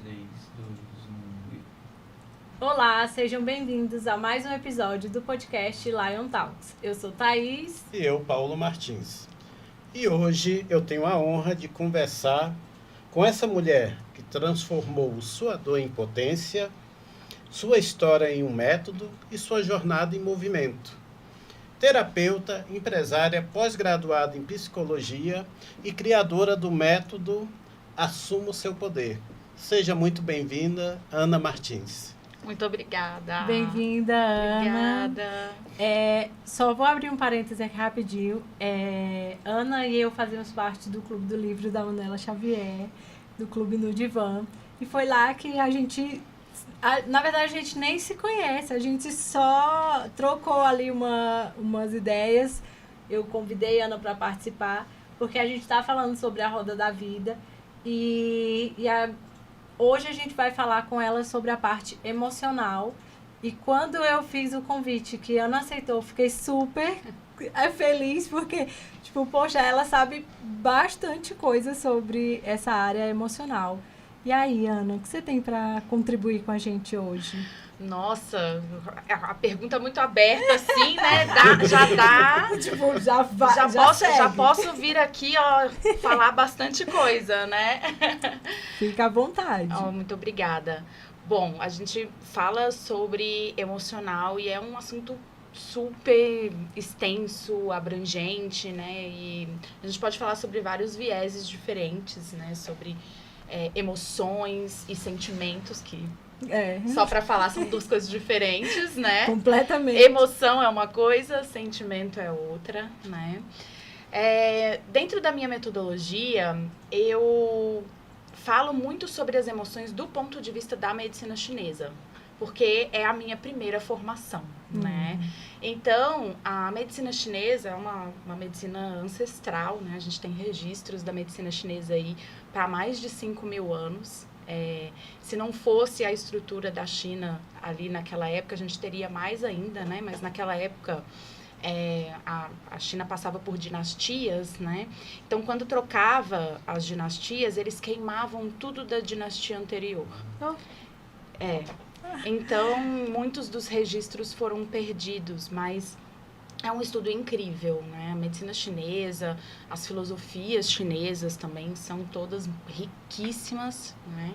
3, 2, 1. Olá, sejam bem-vindos a mais um episódio do podcast Lion Talks. Eu sou Thaís. E eu, Paulo Martins. E hoje eu tenho a honra de conversar com essa mulher que transformou sua dor em potência, sua história em um método e sua jornada em movimento. Terapeuta, empresária, pós-graduada em psicologia e criadora do método Assuma o Seu Poder. Seja muito bem-vinda, Ana Martins. Muito obrigada. Bem-vinda, Ana. Obrigada. Só vou abrir um parêntese aqui rapidinho. Ana e eu fazemos parte do Clube do Livro da Manuela Xavier, do Clube no Divã. E foi lá que a gente... Na verdade, a gente nem se conhece. A gente só trocou ali umas ideias. Eu convidei a Ana para participar, porque a gente está falando sobre a roda da vida. Hoje a gente vai falar com ela sobre a parte emocional. E quando eu fiz o convite que a Ana aceitou, eu fiquei super feliz, porque, poxa, ela sabe bastante coisa sobre essa área emocional. E aí, Ana, o que você tem para contribuir com a gente hoje? Nossa, a pergunta é muito aberta, assim, né? Já dá. Já posso vir aqui, ó, falar bastante coisa, né? Fica à vontade. Oh, muito obrigada. Bom, a gente fala sobre emocional e é um assunto super extenso, abrangente, né? E a gente pode falar sobre vários vieses diferentes, né? Sobre emoções e sentimentos que... Só para falar, são duas coisas diferentes, né? Completamente. Emoção é uma coisa, sentimento é outra, né? Dentro da minha metodologia, eu falo muito sobre as emoções do ponto de vista da medicina chinesa, porque é a minha primeira formação, né? Então, a medicina chinesa é uma medicina ancestral, né? A gente tem registros da medicina chinesa aí para mais de 5.000 anos. Se não fosse a estrutura da China ali naquela época, a gente teria mais ainda, né? Mas naquela época a China passava por dinastias, né? Então, quando trocava as dinastias, eles queimavam tudo da dinastia anterior. Então, muitos dos registros foram perdidos, mas é um estudo incrível, né? A medicina chinesa, as filosofias chinesas também são todas riquíssimas, né?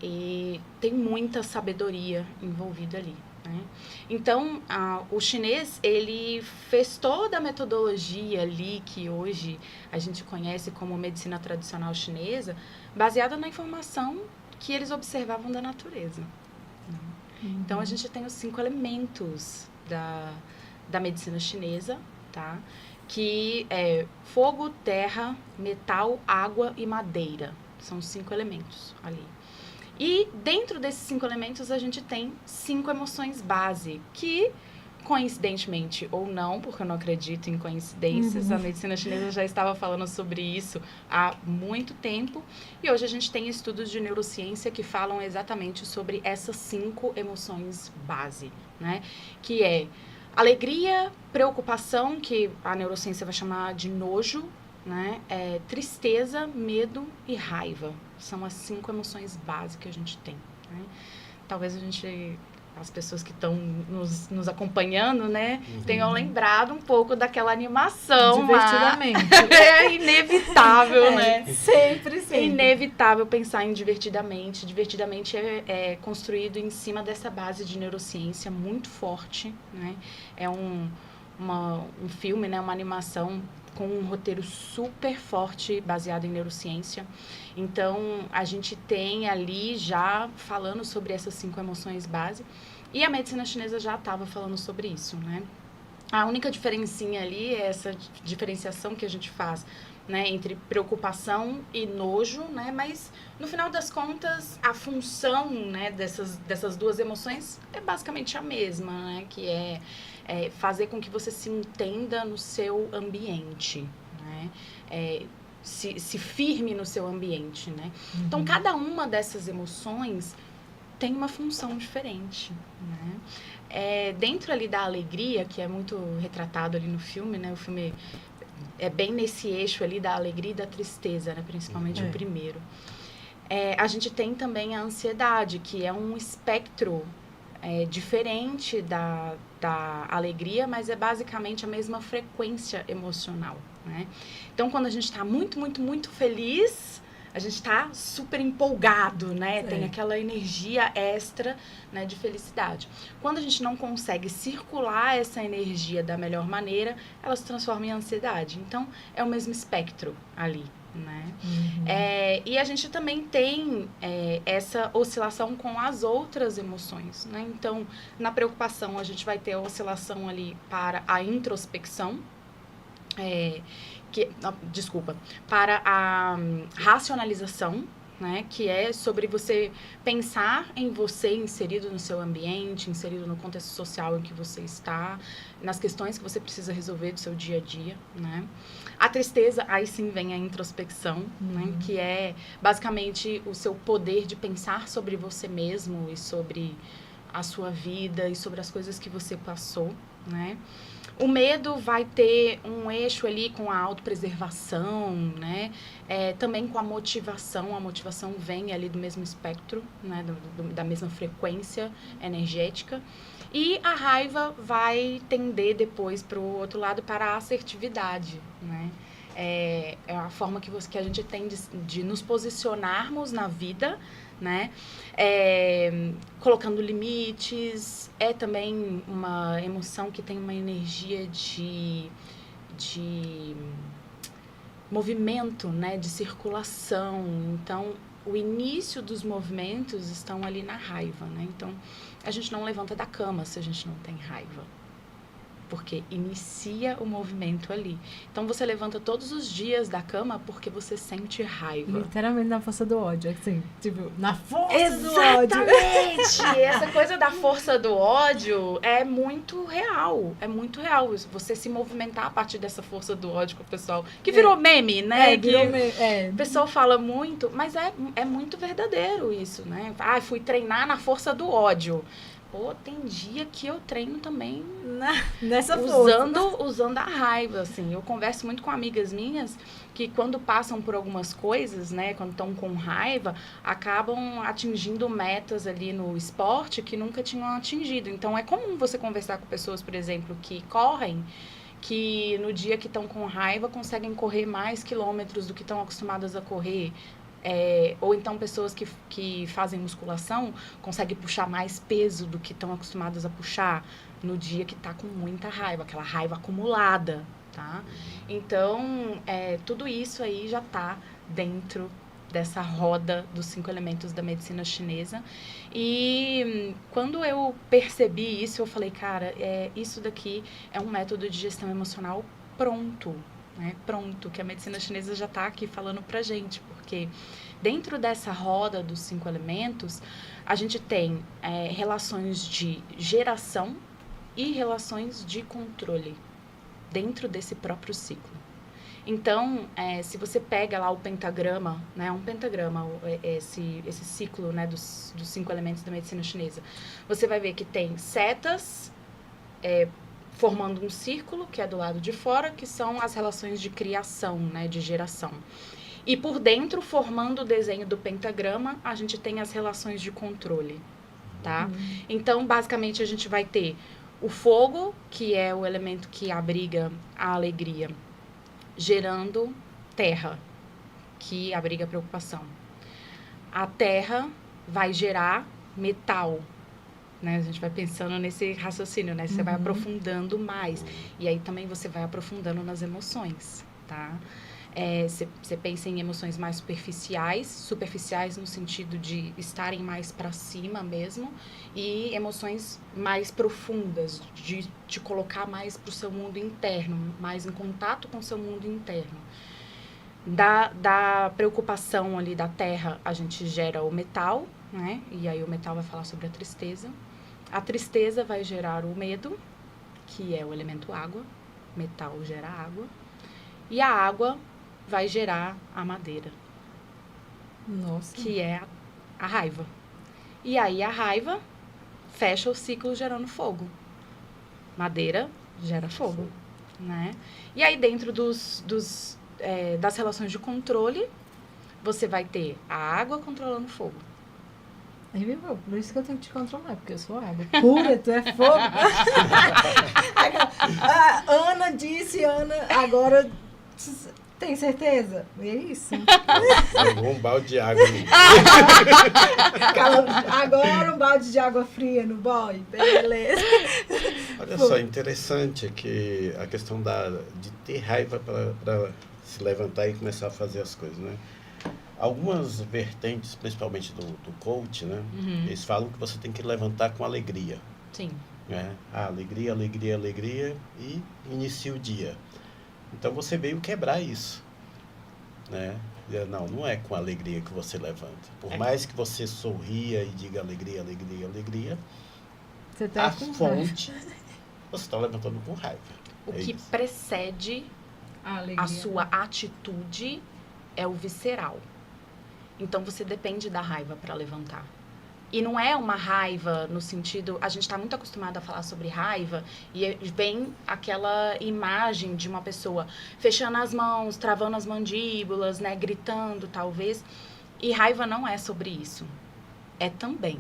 E tem muita sabedoria envolvida ali, né? Então, o chinês, ele fez toda a metodologia ali que hoje a gente conhece como medicina tradicional chinesa, baseada na informação que eles observavam da natureza, né? Então, a gente tem os 5 elementos da medicina chinesa, tá? Que é fogo, terra, metal, água e madeira. São 5 elementos ali. E dentro desses 5 elementos a gente tem 5 emoções base, que coincidentemente ou não, porque eu não acredito em coincidências, a medicina chinesa já estava falando sobre isso há muito tempo, e hoje a gente tem estudos de neurociência que falam exatamente sobre essas 5 emoções base, né? Que é alegria, preocupação, que a neurociência vai chamar de nojo, né? Tristeza, medo e raiva. São as 5 emoções básicas que a gente tem, né? Talvez as pessoas que estão nos acompanhando, né, tenham lembrado um pouco daquela animação. Divertidamente. É inevitável, né? Sempre. É inevitável pensar em Divertidamente. Divertidamente é construído em cima dessa base de neurociência muito forte, né? É um filme, né, uma animação com um roteiro super forte, baseado em neurociência. Então, a gente tem ali já falando sobre essas 5 emoções base, e a medicina chinesa já estava falando sobre isso, né? A única diferencinha ali é essa diferenciação que a gente faz, né, entre preocupação e nojo, né? Mas, no final das contas, a função, né, dessas duas emoções é basicamente a mesma, né? Que é fazer com que você se entenda no seu ambiente, né? Se firme no seu ambiente, né? Então, cada uma dessas emoções tem uma função diferente, né? Dentro ali da alegria, que é muito retratado ali no filme, né? O filme é bem nesse eixo ali da alegria e da tristeza, né? Principalmente o primeiro. A gente tem também a ansiedade, que é um espectro diferente da alegria, mas é basicamente a mesma frequência emocional, né? Então, quando a gente está muito, muito, muito feliz, a gente está super empolgado, né? Sim. Tem aquela energia extra, né, de felicidade. Quando a gente não consegue circular essa energia da melhor maneira, ela se transforma em ansiedade. Então, é o mesmo espectro ali, né? E a gente também tem essa oscilação com as outras emoções, né? Então, na preocupação, a gente vai ter a oscilação ali para a introspecção, para a racionalização, né? Que é sobre você pensar em você inserido no seu ambiente, inserido no contexto social em que você está, nas questões que você precisa resolver do seu dia a dia, né? A tristeza, aí sim vem a introspecção, né? Que é basicamente o seu poder de pensar sobre você mesmo e sobre a sua vida e sobre as coisas que você passou, né? O medo vai ter um eixo ali com a autopreservação, né? Também com a motivação vem ali do mesmo espectro, né? Da mesma frequência energética. E a raiva vai tender depois para o outro lado, para a assertividade, né? É a forma que a gente tem de nos posicionarmos na vida, né? Colocando limites. É também uma emoção que tem uma energia de movimento, né? De circulação. Então, o início dos movimentos estão ali na raiva, né? Então, a gente não levanta da cama se a gente não tem raiva, porque inicia o movimento ali. Então, você levanta todos os dias da cama porque você sente raiva. Literalmente na força do ódio, assim, tipo, na força do ódio. Exatamente! Essa coisa da força do ódio é muito real. É muito real. Você se movimentar a partir dessa força do ódio com o pessoal. Que virou meme, né? O pessoal fala muito, mas é muito verdadeiro isso, né? Fui treinar na força do ódio. Pô, tem dia que eu treino também nessa força. Usando a raiva, assim. Eu converso muito com amigas minhas que quando passam por algumas coisas, né, quando estão com raiva, acabam atingindo metas ali no esporte que nunca tinham atingido. Então, é comum você conversar com pessoas, por exemplo, que correm, que no dia que estão com raiva conseguem correr mais quilômetros do que estão acostumadas a correr. Ou então pessoas que fazem musculação conseguem puxar mais peso do que estão acostumadas a puxar no dia que está com muita raiva, aquela raiva acumulada, tá? Então, tudo isso aí já está dentro dessa roda dos 5 elementos da medicina chinesa. E quando eu percebi isso, eu falei, cara, isso daqui é um método de gestão emocional pronto, né? Pronto, que a medicina chinesa já está aqui falando pra gente, porque dentro dessa roda dos 5 elementos, a gente tem relações de geração e relações de controle dentro desse próprio ciclo. Então, se você pega lá o pentagrama, né, um pentagrama, esse ciclo, né, dos 5 elementos da medicina chinesa, você vai ver que tem setas formando um círculo, que é do lado de fora, que são as relações de criação, né, de geração. E por dentro, formando o desenho do pentagrama, a gente tem as relações de controle, tá? Então, basicamente, a gente vai ter o fogo, que é o elemento que abriga a alegria, gerando terra, que abriga a preocupação. A terra vai gerar metal, né? A gente vai pensando nesse raciocínio, né? Você vai aprofundando mais. E aí também você vai aprofundando nas emoções, tá? Você pensa em emoções mais superficiais no sentido de estarem mais para cima mesmo, e emoções mais profundas, de te colocar mais para o seu mundo interno, mais em contato com o seu mundo interno. Da preocupação ali da terra, a gente gera o metal, né? E aí o metal vai falar sobre a tristeza. A tristeza vai gerar o medo, que é o elemento água. Metal gera água. E a água vai gerar a madeira. Nossa. Que é a raiva. E aí a raiva fecha o ciclo gerando fogo. Madeira gera fogo, né? E aí dentro das relações de controle, você vai ter a água controlando o fogo. Aí, viu? Por isso que eu tenho que te controlar, porque eu sou água pura, tu é fogo. A Ana disse, agora tem certeza? É isso? Jogou um balde de água. Agora um balde de água fria no boy, beleza. Olha só, interessante que a questão de ter raiva para se levantar e começar a fazer as coisas, né? Algumas vertentes, principalmente do coach, né? Eles falam que você tem que levantar com alegria. Sim. Né? Alegria, alegria, alegria e inicia o dia. Então você veio quebrar isso, né? Não é com alegria que você levanta. Por mais que você sorria e diga alegria, alegria, alegria, Você tá a com fonte você está levantando com raiva. O É que isso. raiva. precede A alegria. a sua atitude é o visceral. Então você depende da raiva para levantar. E não é uma raiva no sentido... A gente está muito acostumado a falar sobre raiva e vem aquela imagem de uma pessoa fechando as mãos, travando as mandíbulas, né, gritando talvez. E raiva não é sobre isso. É também.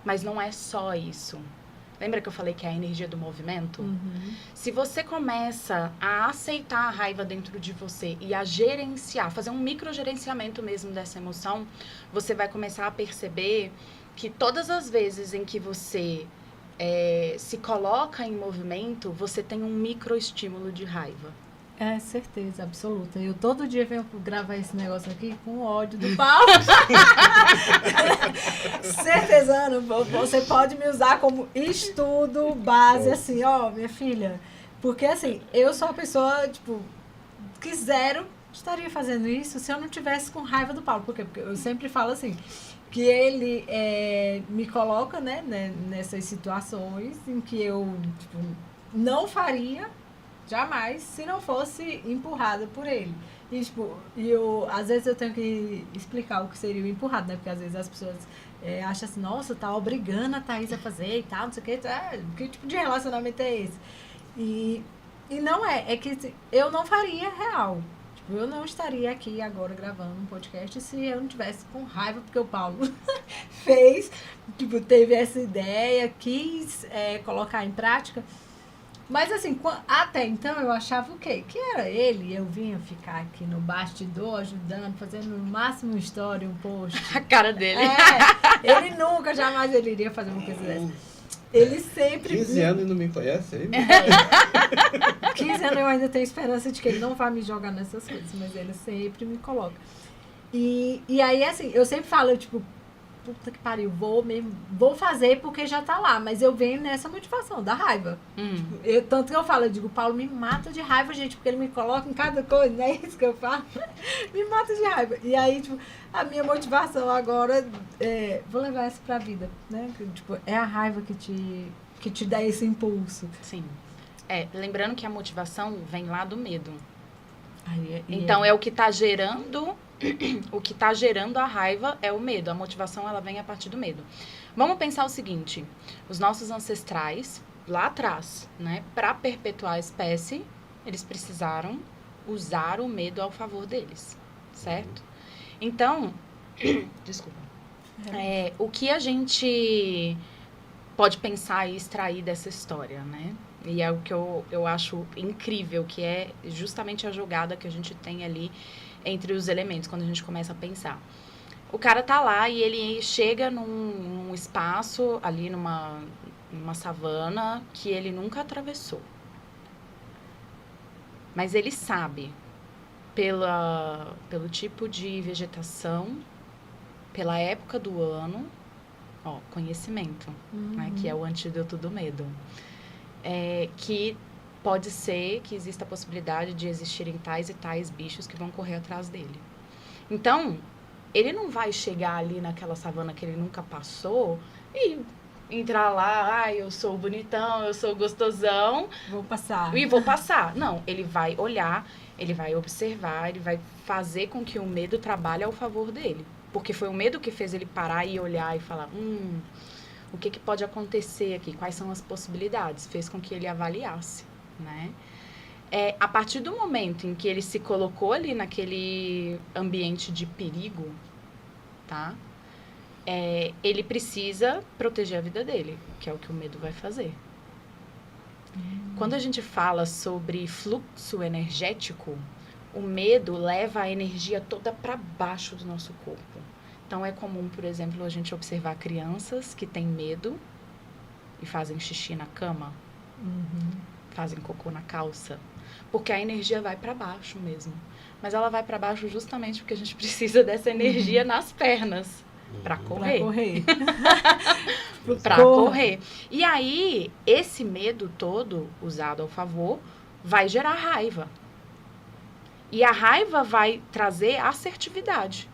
Mas não é só isso. Lembra que eu falei que é a energia do movimento? Se você começa a aceitar a raiva dentro de você e a gerenciar, fazer um microgerenciamento mesmo dessa emoção, você vai começar a perceber que todas as vezes em que você se coloca em movimento, você tem um microestímulo de raiva. É, certeza, absoluta. Eu todo dia venho gravar esse negócio aqui com ódio do Paulo. Certeza, Ana, você pode me usar como estudo, base, assim, ó, minha filha. Porque, assim, eu sou a pessoa, tipo, que zero estaria fazendo isso se eu não tivesse com raiva do Paulo. Por quê? Porque eu sempre falo assim, que ele me coloca, né, nessas situações em que eu, tipo, não faria... Jamais, se não fosse empurrada por ele. E, tipo, às vezes eu tenho que explicar o que seria o empurrado, né? Porque às vezes as pessoas acham assim, nossa, tá obrigando a Thaís a fazer e tal, não sei o quê. Que tipo de relacionamento é esse? E não é que assim, eu não faria real. Tipo, eu não estaria aqui agora gravando um podcast se eu não tivesse com raiva, porque o Paulo fez, tipo, teve essa ideia, quis colocar em prática. Mas assim, até então eu achava o quê? Que era ele, eu vinha ficar aqui no bastidor ajudando, fazendo no máximo uma história, um post. A cara dele. Ele nunca, jamais ele iria fazer uma coisa dessa. Ele sempre... 15 anos e não me conhece aí? 15 anos eu ainda tenho esperança de que ele não vai me jogar nessas coisas, mas ele sempre me coloca. E aí, assim, eu sempre falo, tipo, puta que pariu, vou fazer porque já tá lá, mas eu venho nessa motivação, da raiva. Tanto que eu falo, eu digo, Paulo, me mata de raiva, gente, porque ele me coloca em cada coisa, não é isso que eu falo? Me mata de raiva. E aí, tipo, a minha motivação agora, vou levar essa pra vida, né? Tipo, é a raiva que te dá esse impulso. Sim. Lembrando que a motivação vem lá do medo. Aí, Então, é o que tá gerando... O que está gerando a raiva é o medo. A motivação, ela vem a partir do medo. Vamos pensar o seguinte. Os nossos ancestrais, lá atrás, né, para perpetuar a espécie, eles precisaram usar o medo ao favor deles, certo? Então, desculpa. O que a gente pode pensar e extrair dessa história, né? E é o que eu acho incrível, que é justamente a jogada que a gente tem ali entre os elementos, quando a gente começa a pensar. O cara tá lá e ele chega num espaço, ali numa savana, que ele nunca atravessou. Mas ele sabe, pelo tipo de vegetação, pela época do ano, conhecimento, né, que é o antídoto do medo. Que pode ser que exista a possibilidade de existirem tais e tais bichos que vão correr atrás dele. Então, ele não vai chegar ali naquela savana que ele nunca passou e entrar lá, eu sou bonitão, eu sou gostosão. Vou passar. E vou passar. Não, ele vai olhar, ele vai observar, ele vai fazer com que o medo trabalhe ao favor dele. Porque foi o medo que fez ele parar e olhar e falar, o que pode acontecer aqui? Quais são as possibilidades? Fez com que ele avaliasse. Né? a partir do momento em que ele se colocou ali naquele ambiente de perigo, tá? Ele precisa proteger a vida dele, que é o que o medo vai fazer. Quando a gente fala sobre fluxo energético, o medo leva a energia toda para baixo do nosso corpo. Então, é comum, por exemplo, a gente observar crianças que têm medo e fazem xixi na cama, fazem cocô na calça, porque a energia vai para baixo mesmo. Mas ela vai para baixo justamente porque a gente precisa dessa energia nas pernas para correr. Para correr. E aí, esse medo todo, usado ao favor, vai gerar raiva. E a raiva vai trazer assertividade.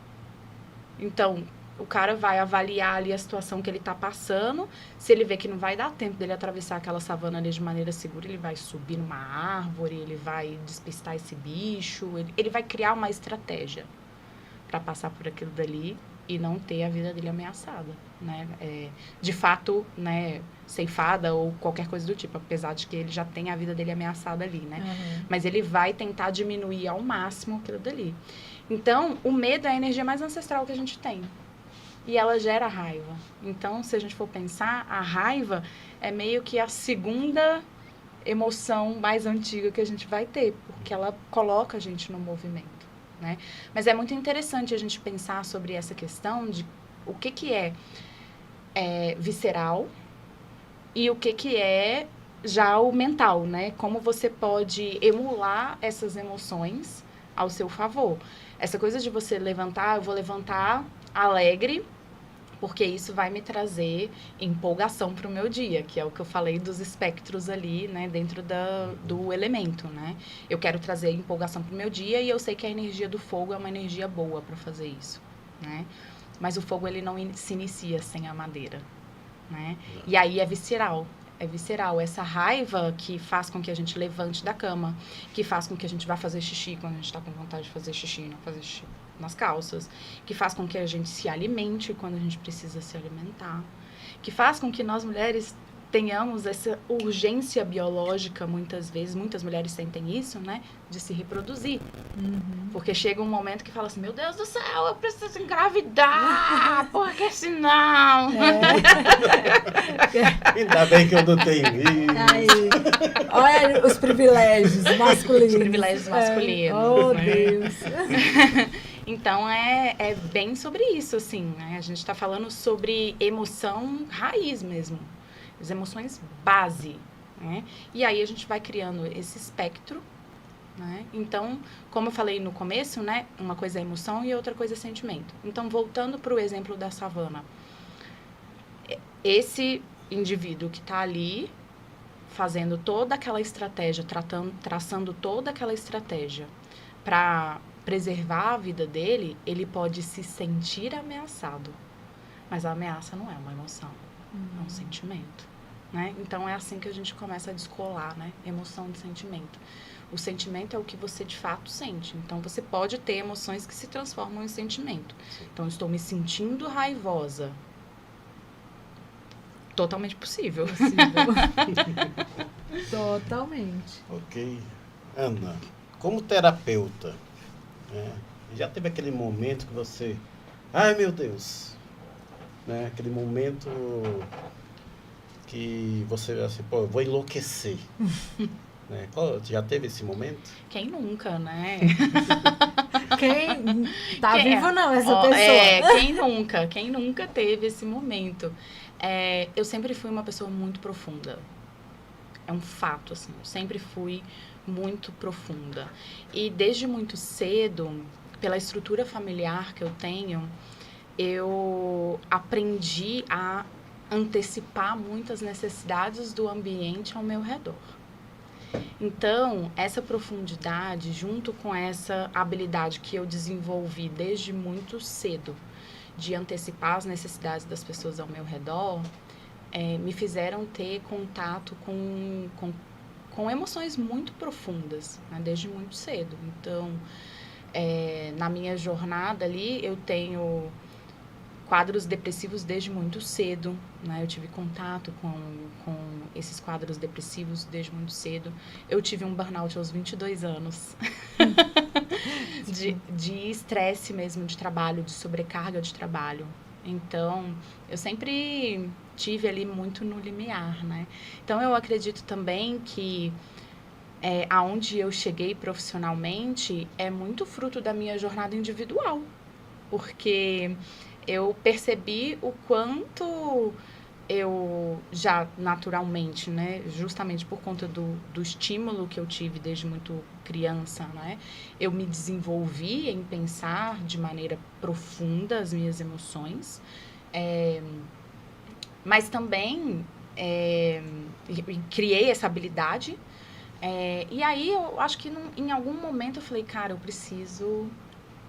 Então, o cara vai avaliar ali a situação que ele está passando. Se ele vê que não vai dar tempo dele atravessar aquela savana ali de maneira segura, ele vai subir numa árvore, ele vai despistar esse bicho, ele vai criar uma estratégia para passar por aquilo dali e não ter a vida dele ameaçada, né? De fato, né, ceifada ou qualquer coisa do tipo, apesar de que ele já tem a vida dele ameaçada ali, né? Mas ele vai tentar diminuir ao máximo aquilo dali. Então, o medo é a energia mais ancestral que a gente tem. E ela gera raiva. Então, se a gente for pensar, a raiva é meio que a segunda emoção mais antiga que a gente vai ter, porque ela coloca a gente no movimento, né? Mas é muito interessante a gente pensar sobre essa questão de o que é visceral e o que é já o mental, né? Como você pode emular essas emoções ao seu favor. Essa coisa de você levantar, eu vou levantar alegre, porque isso vai me trazer empolgação para o meu dia, que é o que eu falei dos espectros ali, né, dentro do elemento, né? Eu quero trazer empolgação para o meu dia e eu sei que a energia do fogo é uma energia boa para fazer isso, né? Mas o fogo, ele não se inicia sem a madeira, né? E aí é visceral. É visceral, essa raiva que faz com que a gente levante da cama, que faz com que a gente vá fazer xixi quando a gente está com vontade de fazer xixi, não fazer xixi nas calças, que faz com que a gente se alimente quando a gente precisa se alimentar, que faz com que nós mulheres tenhamos essa urgência biológica, muitas vezes, muitas mulheres sentem isso, né, de se reproduzir. Porque chega um momento que fala assim, meu Deus do céu, eu preciso engravidar, porque senão... Ainda bem que eu não tenho isso. Aí, olha os privilégios masculinos. Os privilégios masculinos. Oh, né? Deus. Então, é bem sobre isso, assim, né? A gente está falando sobre emoção raiz mesmo. As emoções base, né? E aí a gente vai criando esse espectro, né? Então, como eu falei no começo, né? Uma coisa é emoção e outra coisa é sentimento. Então, voltando para o exemplo da savana. Esse indivíduo que está ali fazendo toda aquela estratégia, traçando toda aquela estratégia para preservar a vida dele, ele pode se sentir ameaçado. Mas a ameaça não é uma emoção, é um sentimento, né? Então, é assim que a gente começa a descolar, né? Emoção de sentimento. O sentimento é o que você de fato sente. Então, você pode ter emoções que se transformam em sentimento. Então, eu estou me sentindo raivosa. Totalmente possível. Totalmente. Ok. Ana, como terapeuta, já teve aquele momento que você... Ai, meu Deus! Né? Aquele momento que você, assim, pô, eu vou enlouquecer. Né? Já teve esse momento? Quem nunca, né? Quem tá vivo não, essa pessoa. Quem nunca teve esse momento? Eu sempre fui uma pessoa muito profunda. É um fato, assim. Eu sempre fui muito profunda. E desde muito cedo, pela estrutura familiar que eu tenho, eu aprendi a antecipar muitas necessidades do ambiente ao meu redor. Então, essa profundidade, junto com essa habilidade que eu desenvolvi desde muito cedo, de antecipar as necessidades das pessoas ao meu redor, me fizeram ter contato com emoções muito profundas, né, desde muito cedo. Então, na minha jornada ali, eu tenho quadros depressivos desde muito cedo, né? Eu tive contato com esses quadros depressivos desde muito cedo. Eu tive um burnout aos 22 anos. de estresse mesmo de trabalho, de sobrecarga de trabalho. Então, eu sempre tive ali muito no limiar, né? Então, eu acredito também que aonde eu cheguei profissionalmente é muito fruto da minha jornada individual. Porque eu percebi o quanto eu já naturalmente, né, justamente por conta do estímulo que eu tive desde muito criança, né, eu me desenvolvi em pensar de maneira profunda as minhas emoções, mas também criei essa habilidade, e aí eu acho que em algum momento eu falei, cara, eu preciso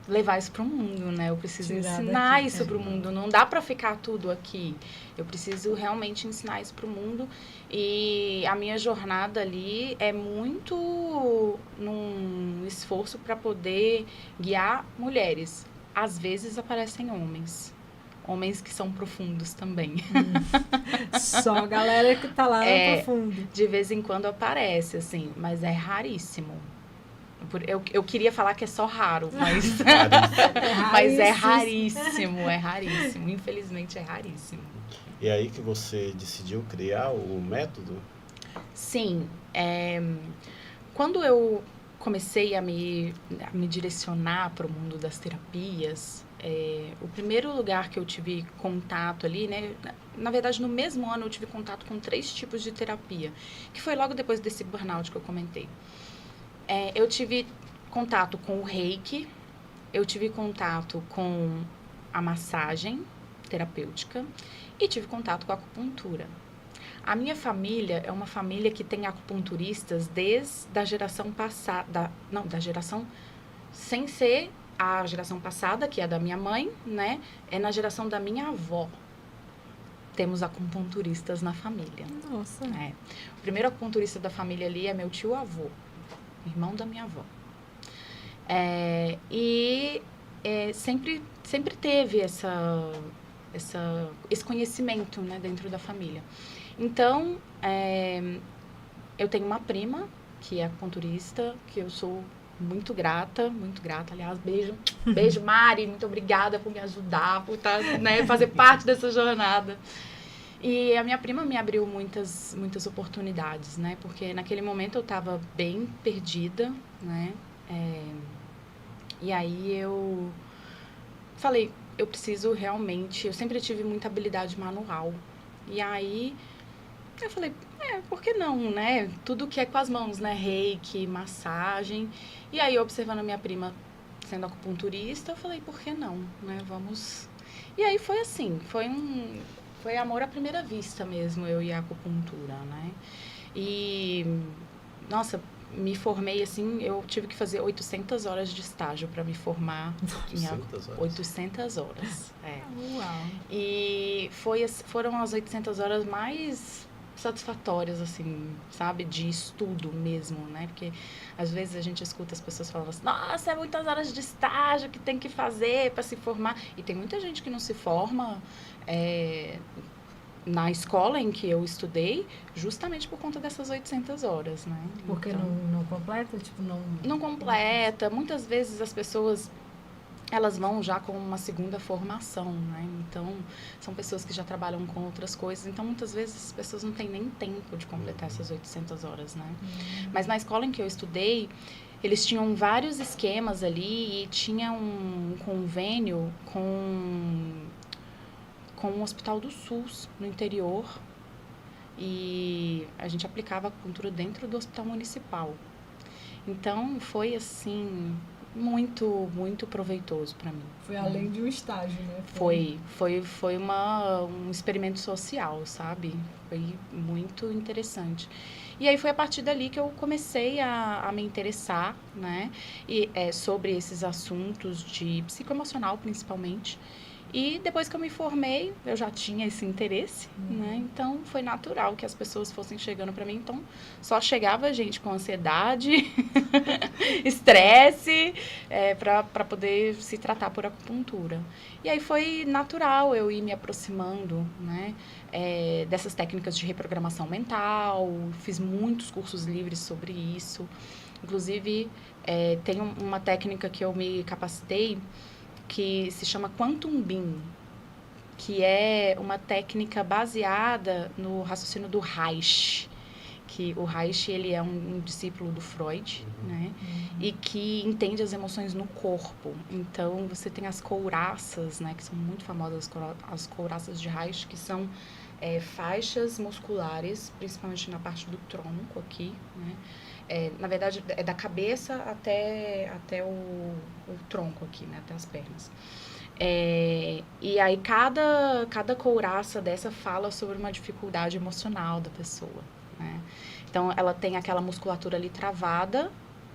levar isso para o mundo, né? Eu preciso ensinar isso para o mundo. Não dá para ficar tudo aqui. Eu preciso realmente ensinar isso para o mundo. E a minha jornada ali é muito num esforço para poder guiar mulheres. Às vezes aparecem homens. Homens que são profundos também. Só a galera que tá lá no profundo. De vez em quando aparece, assim, mas é raríssimo. Eu queria falar que é só raro, mas, mas é raríssimo. Infelizmente, é raríssimo. E aí que você decidiu criar o método? Sim. Quando eu comecei a me direcionar para o mundo das terapias, o primeiro lugar que eu tive contato ali, né? Na verdade, no mesmo ano, eu tive contato com 3 tipos de terapia, que foi logo depois desse burnout que eu comentei. Eu tive contato com o reiki, eu tive contato com a massagem terapêutica e tive contato com a acupuntura. A minha família é uma família que tem acupunturistas desde a geração passada, da geração sem ser a geração passada, que é da minha mãe, né? É na geração da minha avó. Temos acupunturistas na família. Nossa. O primeiro acupunturista da família ali é meu tio-avô. Irmão da minha avó. Sempre teve esse conhecimento, né, dentro da família. Então, eu tenho uma prima que é acupunturista, que eu sou muito grata, aliás, beijo Mari, muito obrigada por me ajudar, por fazer parte dessa jornada. E a minha prima me abriu muitas oportunidades, né? Porque naquele momento eu estava bem perdida, né? E aí eu falei, eu preciso realmente... Eu sempre tive muita habilidade manual. E aí eu falei, por que não, né? Tudo que é com as mãos, né? Reiki, massagem. E aí, observando a minha prima sendo acupunturista, eu falei, por que não, né? Vamos... E aí foi assim, foi amor à primeira vista mesmo, eu e a acupuntura, né? E, nossa, me formei assim, eu tive que fazer 800 horas de estágio para me formar. 800 horas? 800 horas, Uau! E foram as 800 horas mais satisfatórias, assim, sabe? De estudo mesmo, né? Porque às vezes a gente escuta as pessoas falando assim, nossa, é muitas horas de estágio que tem que fazer para se formar. E tem muita gente que não se forma na escola em que eu estudei, justamente por conta dessas 800 horas, né? Porque então, não completa? Tipo, não completa. Muitas vezes as pessoas, elas vão já com uma segunda formação, né? Então, são pessoas que já trabalham com outras coisas. Então, muitas vezes as pessoas não têm nem tempo de completar essas 800 horas, né? Mas na escola em que eu estudei, eles tinham vários esquemas ali e tinha um convênio com o Hospital do SUS, no interior, e a gente aplicava acupuntura dentro do hospital municipal. Então, foi, assim, muito, muito proveitoso para mim. Foi além de um estágio, né? Foi um experimento social, sabe? Foi muito interessante. E aí foi a partir dali que eu comecei a me interessar, né? Sobre esses assuntos de psicoemocional, principalmente. E depois que eu me formei, eu já tinha esse interesse, né? Então, foi natural que as pessoas fossem chegando para mim. Então, só chegava gente com ansiedade, estresse, para poder se tratar por acupuntura. E aí foi natural eu ir me aproximando, né? Dessas técnicas de reprogramação mental, fiz muitos cursos livres sobre isso. Inclusive, tem uma técnica que eu me capacitei, que se chama Quantum Beam, que é uma técnica baseada no raciocínio do Reich, que o Reich, ele é um discípulo do Freud, né? E que entende as emoções no corpo. Então, você tem as couraças, né? Que são muito famosas, as couraças de Reich, que são faixas musculares, principalmente na parte do tronco aqui, né? Na verdade, é da cabeça até o tronco aqui, né? Até as pernas. E aí, cada couraça dessa fala sobre uma dificuldade emocional da pessoa, né? Então, ela tem aquela musculatura ali travada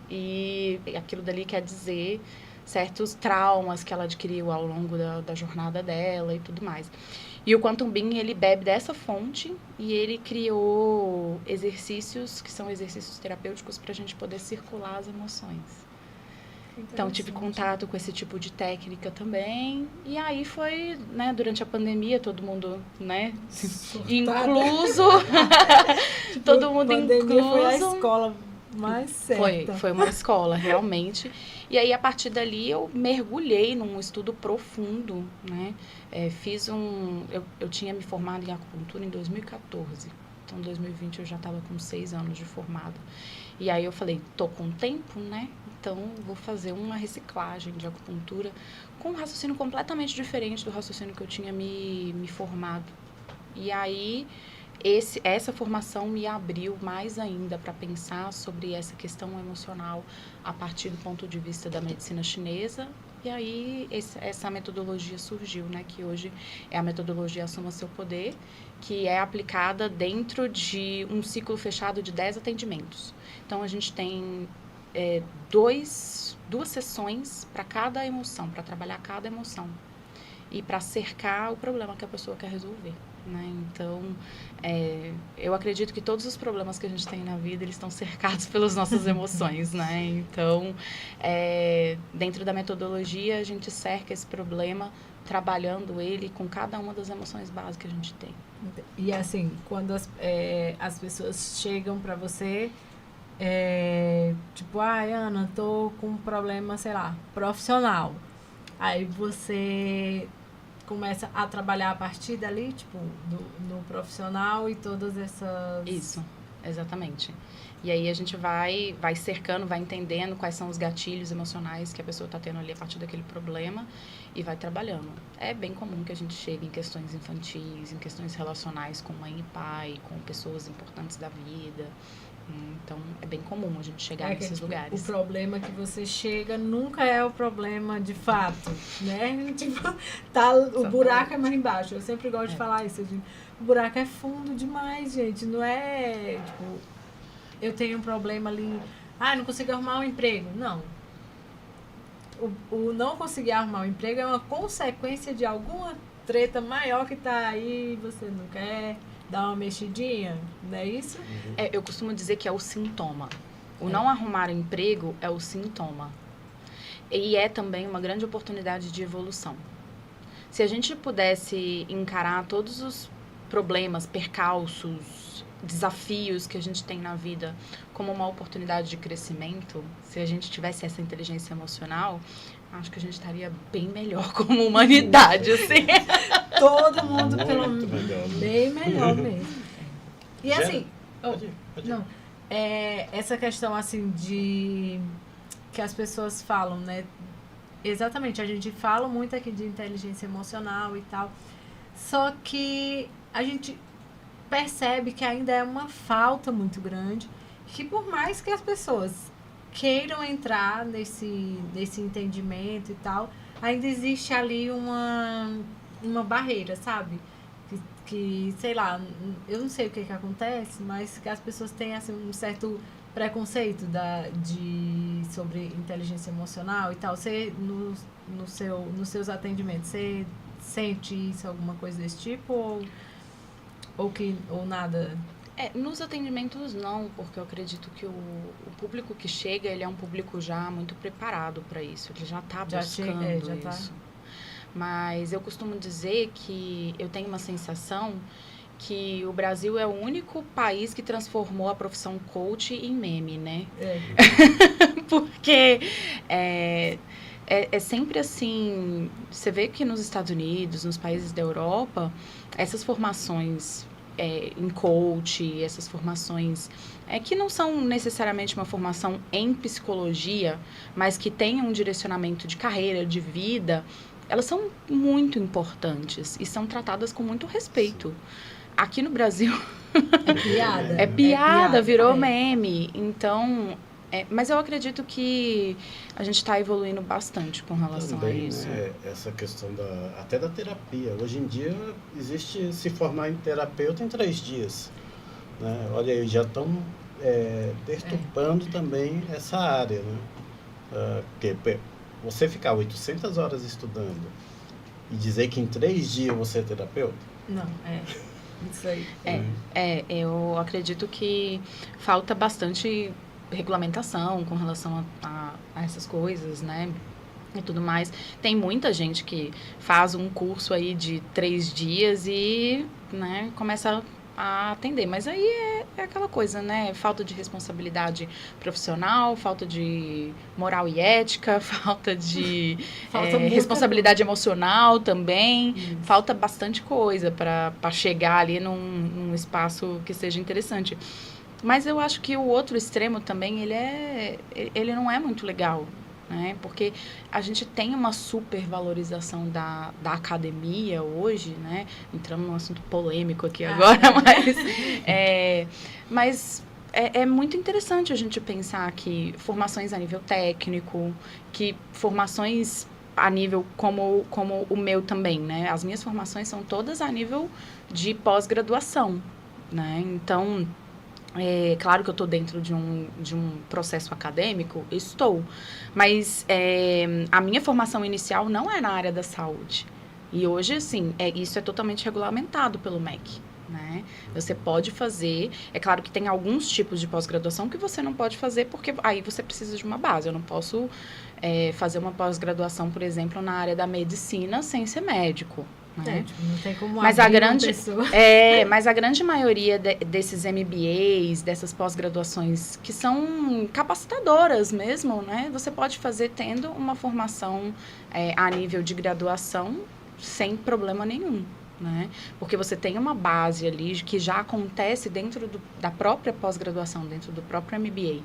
e aquilo dali quer dizer certos traumas que ela adquiriu ao longo da jornada dela e tudo mais. E o Quantum Beam, ele bebe dessa fonte e ele criou exercícios que são exercícios terapêuticos para a gente poder circular as emoções. Então, tive contato com esse tipo de técnica também. E aí foi, né, durante a pandemia, todo mundo, né, incluso. Todo mundo incluso. Foi a escola mais certa. Foi uma escola, realmente. E aí, a partir dali, eu mergulhei num estudo profundo, né? Eu tinha me formado em acupuntura em 2014. Então, em 2020, eu já estava com 6 anos de formada. E aí, eu falei, tô com tempo, né? Então, vou fazer uma reciclagem de acupuntura com um raciocínio completamente diferente do raciocínio que eu tinha me formado. E aí, essa formação me abriu mais ainda para pensar sobre essa questão emocional a partir do ponto de vista da medicina chinesa. E aí, essa metodologia surgiu, né? Que hoje é a metodologia Assuma Seu Poder, que é aplicada dentro de um ciclo fechado de 10 atendimentos. Então, a gente tem duas sessões para cada emoção, para trabalhar cada emoção e para cercar o problema que a pessoa quer resolver, né? Então, eu acredito que todos os problemas que a gente tem na vida, eles estão cercados pelas nossas emoções, né? Então, dentro da metodologia, a gente cerca esse problema trabalhando ele com cada uma das emoções básicas que a gente tem. E assim, quando as pessoas chegam para você, tipo, Ana, tô com um problema, sei lá, profissional. Aí você começa a trabalhar a partir dali, tipo, no profissional e todas essas... Isso, exatamente. E aí a gente vai cercando, vai entendendo quais são os gatilhos emocionais que a pessoa está tendo ali a partir daquele problema e vai trabalhando. É bem comum que a gente chegue em questões infantis, em questões relacionais com mãe e pai, com pessoas importantes da vida. Então, é bem comum a gente chegar nesses lugares. O problema que você chega nunca é o problema de fato, né? Tipo, o buraco é mais embaixo. Eu sempre gosto de falar isso. O buraco é fundo demais, gente. Não é, tipo, eu tenho um problema ali, não consigo arrumar um emprego. Não. O não conseguir arrumar um emprego é uma consequência de alguma treta maior que tá aí e você não quer dar uma mexidinha, não é isso? Eu costumo dizer que é o sintoma. O não arrumar emprego é o sintoma. E é também uma grande oportunidade de evolução. Se a gente pudesse encarar todos os problemas, percalços, desafios que a gente tem na vida como uma oportunidade de crescimento, se a gente tivesse essa inteligência emocional, acho que a gente estaria bem melhor como humanidade, assim. Todo mundo, melhor, né? bem melhor mesmo. E assim, pode ir. Não, essa questão assim de que as pessoas falam, né? Exatamente, a gente fala muito aqui de inteligência emocional e tal, só que a gente percebe que ainda é uma falta muito grande, que por mais que as pessoas queiram entrar nesse entendimento e tal, ainda existe ali uma barreira, sabe? Que, sei lá, eu não sei o que que mas que as pessoas têm assim, um certo preconceito sobre inteligência emocional e tal. Você, nos seus atendimentos, você sente isso, alguma coisa desse tipo? Ou nada? Nos atendimentos não, porque eu acredito que o público que chega, ele é um público já muito preparado para isso, ele já está buscando já tá. isso. Mas eu costumo dizer que eu tenho uma sensação que o Brasil é o único país que transformou a profissão coach em meme, né? Porque é sempre assim, você vê que nos Estados Unidos, nos países da Europa, essas formações em coach, essas formações que não são necessariamente uma formação em psicologia, mas que tenham um direcionamento de carreira, de vida, elas são muito importantes e são tratadas com muito respeito. Aqui no Brasil... É piada. É piada, virou meme. Então... mas eu acredito que a gente está evoluindo bastante com relação também, a isso. Né, essa questão até da terapia. Hoje em dia, existe se formar em terapeuta em 3 dias. Né? Olha aí, já estão deturpando também essa área. Né? Porque você ficar 800 horas estudando e dizer que em 3 dias você é terapeuta? Não, isso aí. Eu acredito que falta bastante regulamentação com relação a essas coisas, né? E tudo mais. Tem muita gente que faz um curso aí de 3 dias e, né, começa a atender. Mas aí é aquela coisa, né? Falta de responsabilidade profissional, falta de moral e ética, falta de responsabilidade emocional também. Isso. Falta bastante coisa para chegar ali num espaço que seja interessante. Mas eu acho que o outro extremo também, ele não é muito legal, né? Porque a gente tem uma supervalorização da academia hoje, né? Entramos num assunto polêmico aqui agora, mas é muito interessante a gente pensar que formações a nível técnico, que formações a nível como o meu também, né? As minhas formações são todas a nível de pós-graduação, né? Então... claro que eu estou dentro de um processo acadêmico, estou, mas a minha formação inicial não é na área da saúde. E hoje, assim, isso é totalmente regulamentado pelo MEC, né? Você pode fazer, é claro que tem alguns tipos de pós-graduação que você não pode fazer, porque aí você precisa de uma base. Eu não posso fazer uma pós-graduação, por exemplo, na área da medicina sem ser médico. Né? Não tem como mas abrir uma pessoa. Mas a grande maioria desses MBAs, dessas pós-graduações que são capacitadoras mesmo, né? Você pode fazer tendo uma formação a nível de graduação sem problema nenhum, né? Porque você tem uma base ali que já acontece dentro da própria pós-graduação, dentro do próprio MBA.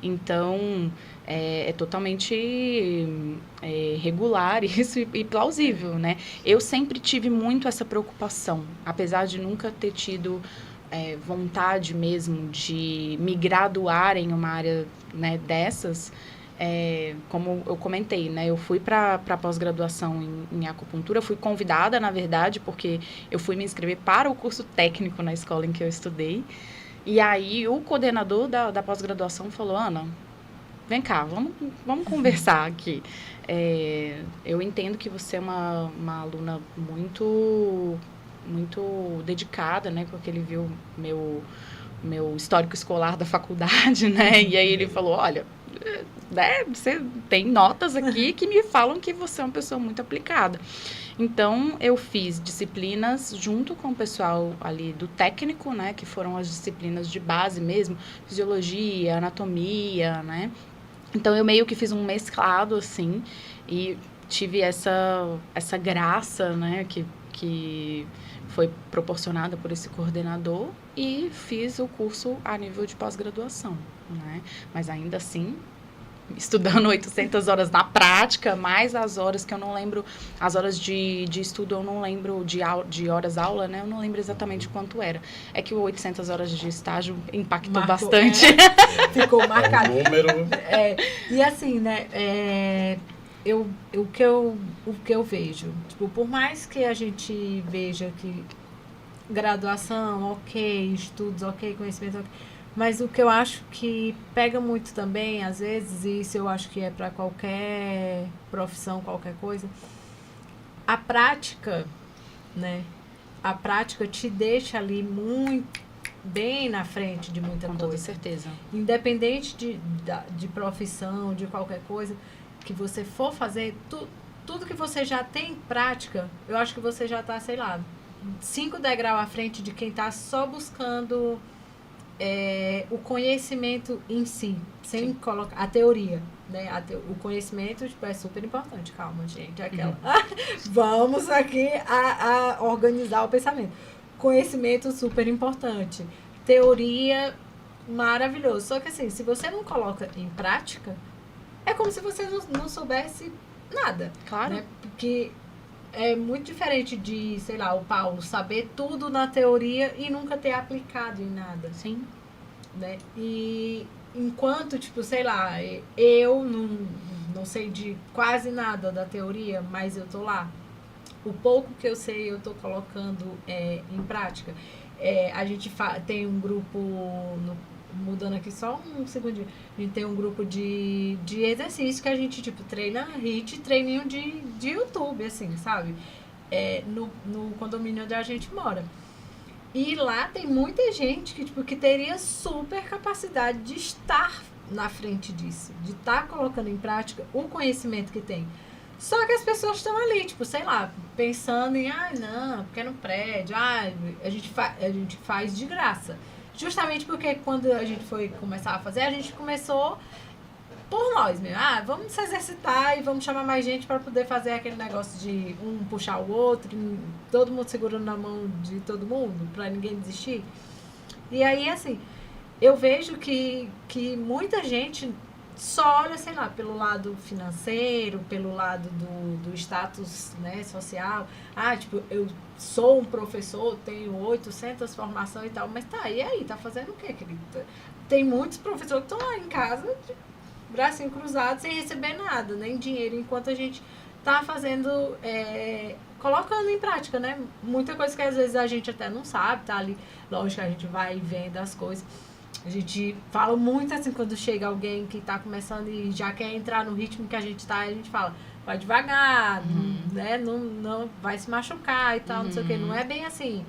Então, é totalmente regular isso e plausível, né? Eu sempre tive muito essa preocupação, apesar de nunca ter tido vontade mesmo de me graduar em uma área, né, dessas. Como eu comentei, né, eu fui para pós-graduação em acupuntura, fui convidada, na verdade, porque eu fui me inscrever para o curso técnico na escola em que eu estudei. E aí o coordenador da pós-graduação falou: Ana, vem cá, vamos conversar aqui. Eu entendo que você é uma aluna muito dedicada, né, porque ele viu meu histórico escolar da faculdade, né, e aí ele falou: olha, você tem notas aqui que me falam que você é uma pessoa muito aplicada. Então, eu fiz disciplinas junto com o pessoal ali do técnico, né, que foram as disciplinas de base mesmo, fisiologia, anatomia, né. Então, eu meio que fiz um mesclado, assim, e tive essa graça, né, que foi proporcionada por esse coordenador, e fiz o curso a nível de pós-graduação, né? Mas ainda assim, estudando 800 horas na prática, mais as horas que eu não lembro, as horas de estudo eu não lembro, de horas aula, né? Eu não lembro exatamente quanto era. É que 800 horas de estágio impactou bastante. Ficou marcado. Número. E assim, né? O que eu vejo, tipo, por mais que a gente veja que graduação, ok, estudos, ok, conhecimento, ok, mas o que eu acho que pega muito também, às vezes, e isso eu acho que é para qualquer profissão, qualquer coisa, a prática, né? A prática te deixa ali muito bem na frente de muita Com coisa. toda certeza. Independente de profissão, de qualquer coisa que você for fazer, tudo que você já tem em prática, eu acho que você já está, sei lá, 5 degraus à frente de quem está só buscando o conhecimento em si, sem colocar a teoria, né? O conhecimento tipo, é super importante, calma, gente, aquela. Vamos aqui a organizar o pensamento. Conhecimento super importante, teoria maravilhoso. Só que assim, se você não coloca em prática, é como se você não soubesse nada. Claro. Né? Porque é muito diferente de, sei lá, o Paulo saber tudo na teoria e nunca ter aplicado em nada. Sim. Né? E enquanto, tipo, sei lá, eu não sei de quase nada da teoria, mas eu tô lá. O pouco que eu sei, eu tô colocando em prática. A gente tem um grupo, mudando aqui só um segundinho, a gente tem um grupo de exercício que a gente, tipo, treina HIIT, treininho de YouTube, assim, sabe? No condomínio onde a gente mora. E lá tem muita gente que teria super capacidade de estar na frente disso, de estar colocando em prática o conhecimento que tem. Só que as pessoas estão ali, tipo, sei lá, pensando em, não, porque no prédio, a gente faz de graça. Justamente porque quando a gente foi começar a fazer, a gente começou por nós mesmo. Vamos se exercitar e vamos chamar mais gente para poder fazer aquele negócio de um puxar o outro, todo mundo segurando na mão de todo mundo, para ninguém desistir. E aí, assim, eu vejo que muita gente só olha, sei lá, pelo lado financeiro, pelo lado do status, né, social. Tipo, eu sou um professor, tenho 800 formações e tal, mas e aí? Tá fazendo o quê, querida? Tem muitos professores que estão lá em casa, de bracinho cruzado, sem receber nada, nem dinheiro, enquanto a gente tá fazendo, colocando em prática, né? Muita coisa que às vezes a gente até não sabe, tá ali, lógico que a gente vai vendo as coisas. A gente fala muito assim, quando chega alguém que tá começando e já quer entrar no ritmo que a gente tá, a gente fala, vai devagar, né? Não vai se machucar e tal, não sei o quê. Não é bem assim.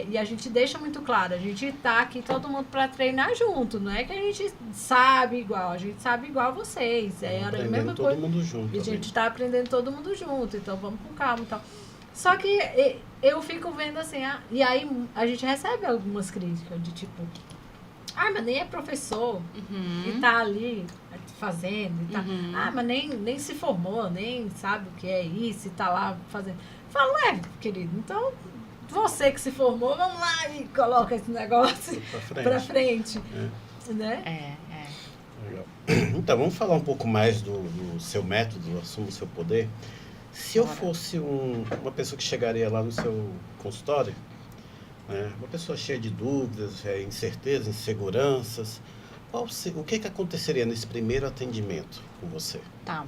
E a gente deixa muito claro, a gente tá aqui todo mundo para treinar junto, não é que a gente sabe igual, a gente sabe igual vocês. A mesma todo coisa. mundo junto. E a gente tá aprendendo todo mundo junto, então vamos com calma e tal. Só que eu fico vendo assim, e aí a gente recebe algumas críticas de tipo, mas nem é professor e tá ali fazendo e tá. Mas nem se formou, nem sabe o que é isso e tá lá fazendo. Falo, querido, então você que se formou, vamos lá e coloca esse negócio pra frente. Né? Legal. Então, vamos falar um pouco mais do seu método, Assuma o Seu Poder. Se eu fosse uma pessoa que chegaria lá no seu consultório, uma pessoa cheia de dúvidas, incertezas, inseguranças, o que aconteceria nesse primeiro atendimento com você? Tá.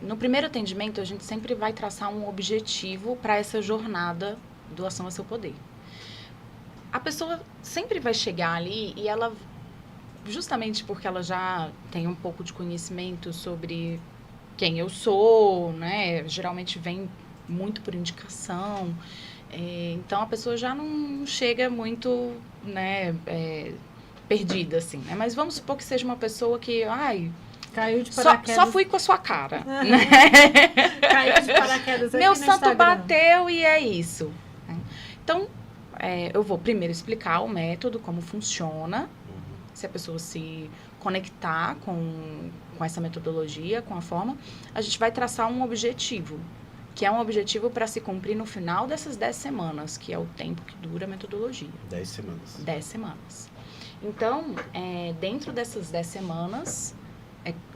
No primeiro atendimento, a gente sempre vai traçar um objetivo para essa jornada do Assuma Seu Poder. A pessoa sempre vai chegar ali e ela, justamente porque ela já tem um pouco de conhecimento sobre quem eu sou, né? Geralmente vem muito por indicação. Então, a pessoa já não chega muito, né, perdida, assim, né? Mas vamos supor que seja uma pessoa que, caiu de paraquedas. Só fui com a sua cara. Né? Caiu de paraquedas aqui Meu no santo Instagram. bateu e é isso. Então, eu vou primeiro explicar o método, como funciona. Se a pessoa se conectar com essa metodologia, com a forma, a gente vai traçar um objetivo, que é um objetivo para se cumprir no final dessas 10 semanas, que é o tempo que dura a metodologia. 10 semanas. 10 semanas. Então, dentro dessas 10 semanas,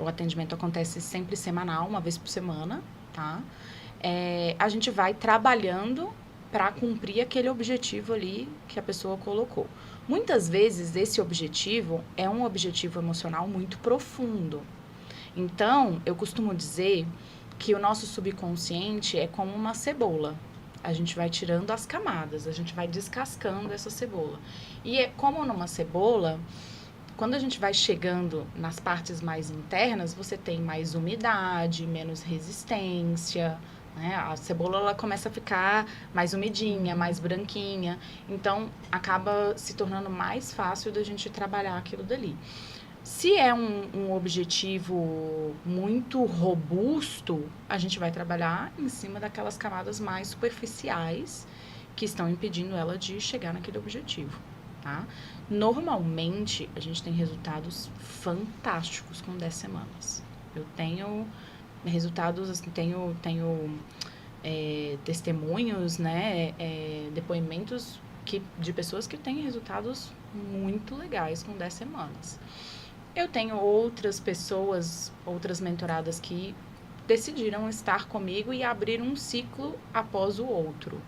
o atendimento acontece sempre semanal, uma vez por semana, tá? A gente vai trabalhando para cumprir aquele objetivo ali que a pessoa colocou. Muitas vezes, esse objetivo é um objetivo emocional muito profundo. Então, eu costumo dizer que o nosso subconsciente é como uma cebola. A gente vai tirando as camadas, a gente vai descascando essa cebola. E como numa cebola, quando a gente vai chegando nas partes mais internas, você tem mais umidade, menos resistência, né? A cebola ela começa a ficar mais umidinha, mais branquinha. Então, acaba se tornando mais fácil da gente trabalhar aquilo dali. Se é um objetivo muito robusto, a gente vai trabalhar em cima daquelas camadas mais superficiais que estão impedindo ela de chegar naquele objetivo, tá? Normalmente, a gente tem resultados fantásticos com 10 semanas. Eu tenho resultados, assim, tenho testemunhos, né, depoimentos de pessoas que têm resultados muito legais com 10 semanas. Eu tenho outras pessoas, outras mentoradas que decidiram estar comigo e abrir um ciclo após o outro.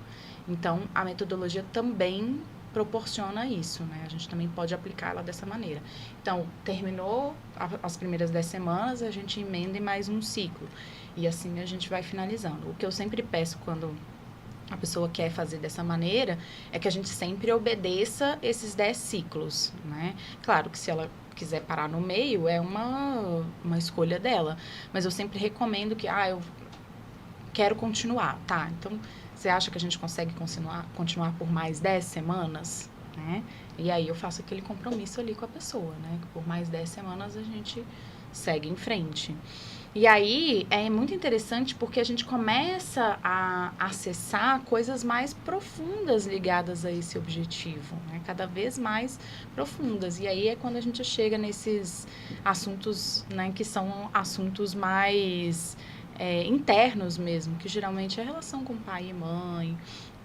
Então, a metodologia também proporciona isso, né? A gente também pode aplicá-la dessa maneira. Então, terminou as primeiras 10 semanas, a gente emenda em mais um ciclo. E assim a gente vai finalizando. O que eu sempre peço quando a pessoa quer fazer dessa maneira é que a gente sempre obedeça esses 10 ciclos, né? Claro que se ela quiser parar no meio, é uma escolha dela. Mas eu sempre recomendo que, eu quero continuar, tá? Então, você acha que a gente consegue continuar por mais 10 semanas, né? E aí eu faço aquele compromisso ali com a pessoa, né? Que por mais 10 semanas a gente segue em frente. E aí é muito interessante porque a gente começa a acessar coisas mais profundas ligadas a esse objetivo, né? Cada vez mais profundas. E aí é quando a gente chega nesses assuntos, né, que são assuntos mais internos mesmo, que geralmente é a relação com pai e mãe,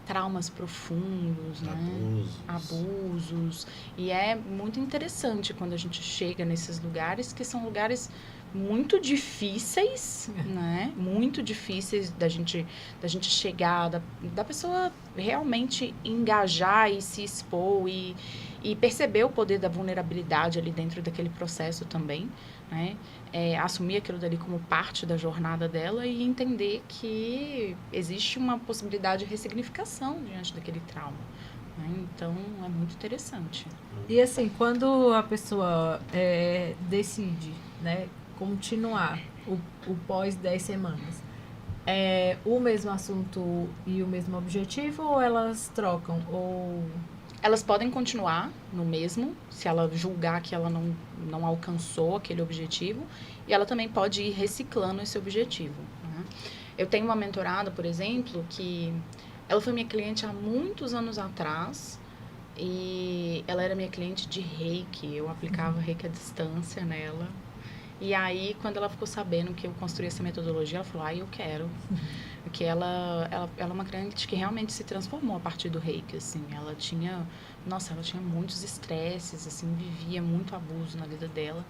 traumas profundos, né? Abusos. E é muito interessante quando a gente chega nesses lugares, que são lugares muito difíceis, né? Muito difíceis da gente chegar, da pessoa realmente engajar e se expor e perceber o poder da vulnerabilidade ali dentro daquele processo também, né? Assumir aquilo dali como parte da jornada dela e entender que existe uma possibilidade de ressignificação diante daquele trauma, né? Então, é muito interessante. E assim, quando a pessoa decide, né, continuar o pós 10 semanas, é o mesmo assunto e o mesmo objetivo ou elas trocam? Ou... Elas podem continuar no mesmo, se ela julgar que ela não alcançou aquele objetivo, e ela também pode ir reciclando esse objetivo, né? Eu tenho uma mentorada, por exemplo, que ela foi minha cliente há muitos anos atrás, e ela era minha cliente de Reiki. Eu aplicava Reiki à distância nela. E aí, quando ela ficou sabendo que eu construí essa metodologia, ela falou, eu quero. Porque ela é uma cliente que realmente se transformou a partir do Reiki, assim. Ela tinha muitos estresses, assim, vivia muito abuso na vida dela.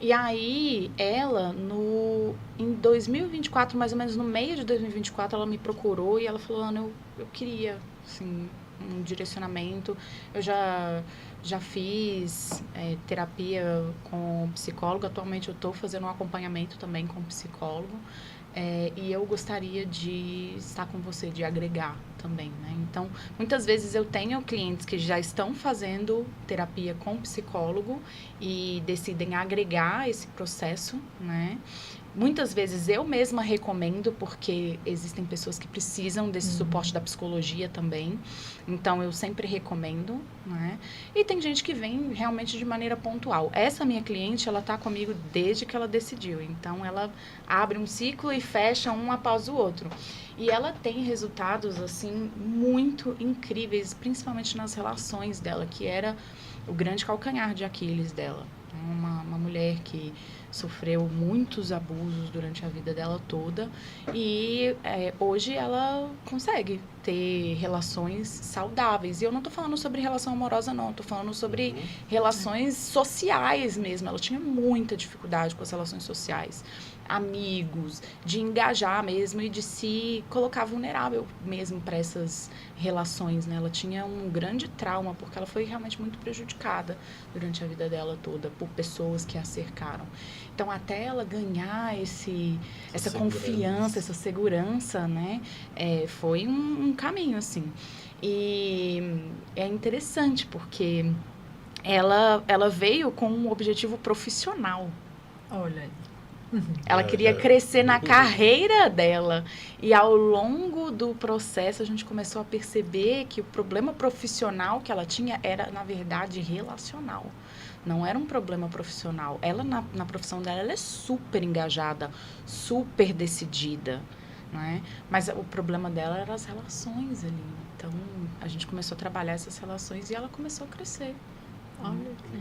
E aí, ela, em 2024, mais ou menos no meio de 2024, ela me procurou e ela falou, Ana, eu queria, assim, um direcionamento. Eu já fiz terapia com psicólogo. Atualmente eu estou fazendo um acompanhamento também com psicólogo. E eu gostaria de estar com você, de agregar também, né? Então, muitas vezes eu tenho clientes que já estão fazendo terapia com psicólogo e decidem agregar esse processo, né? Muitas vezes eu mesma recomendo, porque existem pessoas que precisam desse suporte da psicologia também. Então, eu sempre recomendo, né? E tem gente que vem realmente de maneira pontual. Essa minha cliente, ela tá comigo desde que ela decidiu. Então, ela abre um ciclo e fecha um após o outro. E ela tem resultados, assim, muito incríveis, principalmente nas relações dela, que era o grande calcanhar de Aquiles dela. Uma mulher que sofreu muitos abusos durante a vida dela toda e hoje ela consegue ter relações saudáveis. E eu não tô falando sobre relação amorosa, não. Tô falando sobre relações sociais mesmo. Ela tinha muita dificuldade com as relações sociais. Amigos, de engajar mesmo e de se colocar vulnerável mesmo para essas relações, né? Ela tinha um grande trauma porque ela foi realmente muito prejudicada durante a vida dela toda por pessoas que a cercaram. Então, até ela ganhar essa confiança, essa segurança, né? Foi um caminho, assim. E é interessante porque ela veio com um objetivo profissional. Olha, Ela queria crescer na carreira dela. E ao longo do processo, a gente começou a perceber que o problema profissional que ela tinha era, na verdade, relacional. Não era um problema profissional. Ela, na profissão dela, ela é super engajada, super decidida, né? Mas o problema dela eram as relações ali. Então, a gente começou a trabalhar essas relações e ela começou a crescer. Olha,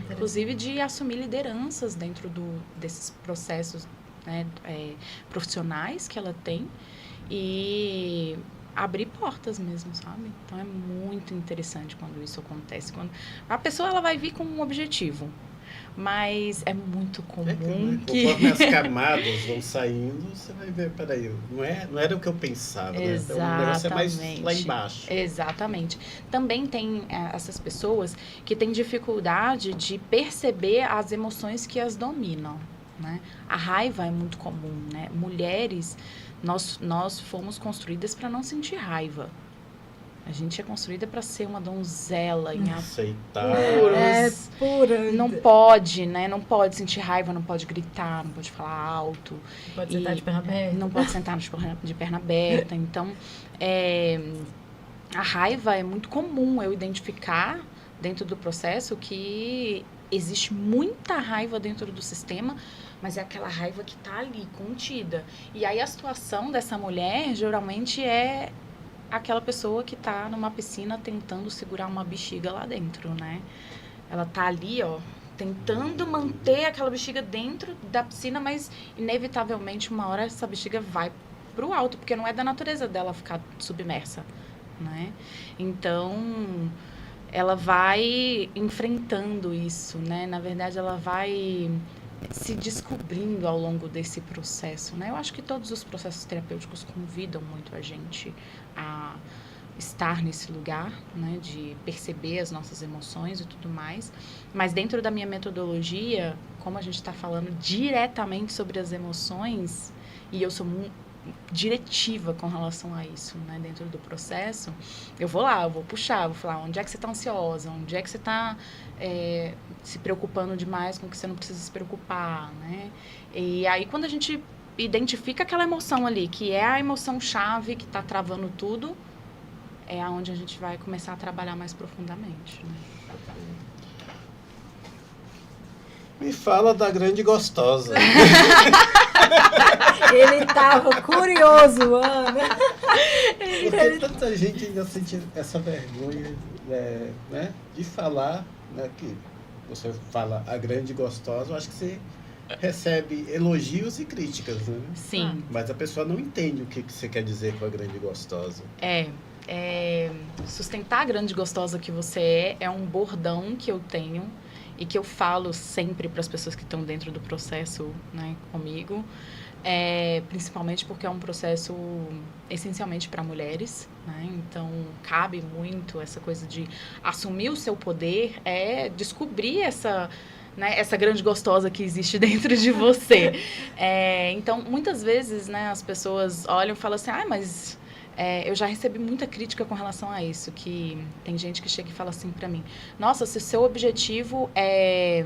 Inclusive de assumir lideranças dentro desses processos, né, profissionais que ela tem e abrir portas mesmo, sabe? Então é muito interessante quando isso acontece. Quando a pessoa ela vai vir com um objetivo, mas é muito comum conforme as camadas vão saindo, você vai ver, peraí, não era o que eu pensava, né? Então, o negócio é mais lá embaixo. Exatamente. Também tem essas pessoas que têm dificuldade de perceber as emoções que as dominam, né? A raiva é muito comum, né? Mulheres, nós fomos construídas para não sentir raiva. A gente é construída para ser uma donzela em aceitar. Pura. Não pode, né? Não pode sentir raiva, não pode gritar, não pode falar alto. Não pode sentar de perna aberta. Não pode sentar de perna aberta. Então, a raiva é muito comum eu identificar dentro do processo que existe muita raiva dentro do sistema, mas é aquela raiva que está ali, contida. E aí a situação dessa mulher, geralmente, é aquela pessoa que está numa piscina tentando segurar uma bexiga lá dentro, né? Ela tá ali, ó, tentando manter aquela bexiga dentro da piscina, mas inevitavelmente uma hora essa bexiga vai pro alto, porque não é da natureza dela ficar submersa, né? Então, ela vai enfrentando isso, né? Na verdade, ela vai se descobrindo ao longo desse processo, né? Eu acho que todos os processos terapêuticos convidam muito a gente a estar nesse lugar, né? De perceber as nossas emoções e tudo mais. Mas dentro da minha metodologia, como a gente está falando diretamente sobre as emoções, e eu sou diretiva com relação a isso, né? Dentro do processo, eu vou puxar, vou falar onde é que você está ansiosa, onde é que você está se preocupando demais com o que você não precisa se preocupar, né? E aí, quando a gente identifica aquela emoção ali, que é a emoção chave que está travando tudo, é aonde a gente vai começar a trabalhar mais profundamente, né? Me fala da grande gostosa. Ele tava curioso, Ana. Porque tanta gente ainda sente essa vergonha, né, de falar, né, que você fala a grande gostosa, eu acho que você recebe elogios e críticas, né? Sim. Mas a pessoa não entende o que você quer dizer com a grande gostosa. Sustentar a grande gostosa que você é um bordão que eu tenho e que eu falo sempre para as pessoas que estão dentro do processo, né, comigo, principalmente porque é um processo essencialmente para mulheres, né? Então cabe muito essa coisa de assumir o seu poder, descobrir essa, né, essa grande gostosa que existe dentro de você. Então muitas vezes, né, as pessoas olham e falam assim, mas eu já recebi muita crítica com relação a isso, que tem gente que chega e fala assim pra mim, nossa, se o seu objetivo é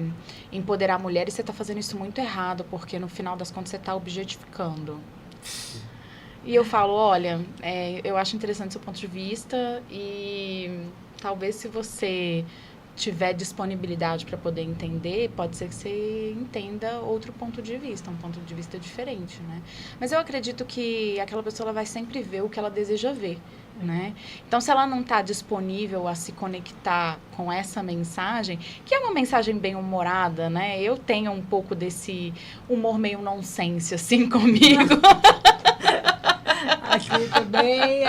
empoderar mulheres, você tá fazendo isso muito errado, porque no final das contas você tá objetificando. E eu falo, olha, eu acho interessante o seu ponto de vista e talvez se você tiver disponibilidade para poder entender, pode ser que você entenda outro ponto de vista, um ponto de vista diferente, né? Mas eu acredito que aquela pessoa ela vai sempre ver o que ela deseja ver, né? Então, se ela não está disponível a se conectar com essa mensagem, que é uma mensagem bem humorada, né? Eu tenho um pouco desse humor meio nonsense, assim, comigo. Aqui também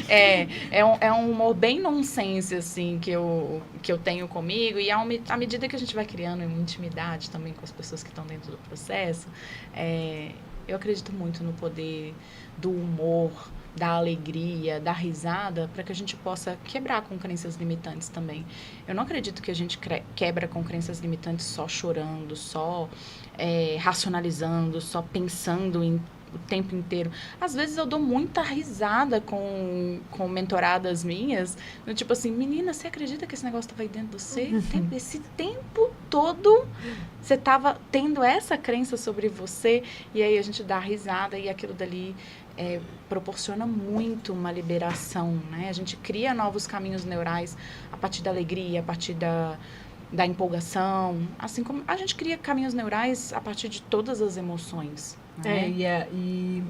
É um humor bem nonsense, assim, que eu tenho comigo. E à medida que a gente vai criando intimidade também com as pessoas que estão dentro do processo, eu acredito muito no poder do humor, da alegria, da risada, para que a gente possa quebrar com crenças limitantes também. Eu não acredito que a gente quebra com crenças limitantes só chorando, só racionalizando, só pensando em o tempo inteiro. Às vezes eu dou muita risada com mentoradas minhas, no tipo assim, menina, você acredita que esse negócio estava aí dentro de você? Esse tempo todo você estava tendo essa crença sobre você, e aí a gente dá risada e aquilo dali proporciona muito uma liberação, né? A gente cria novos caminhos neurais a partir da alegria, a partir da empolgação, assim como a gente cria caminhos neurais a partir de todas as emoções. Né? E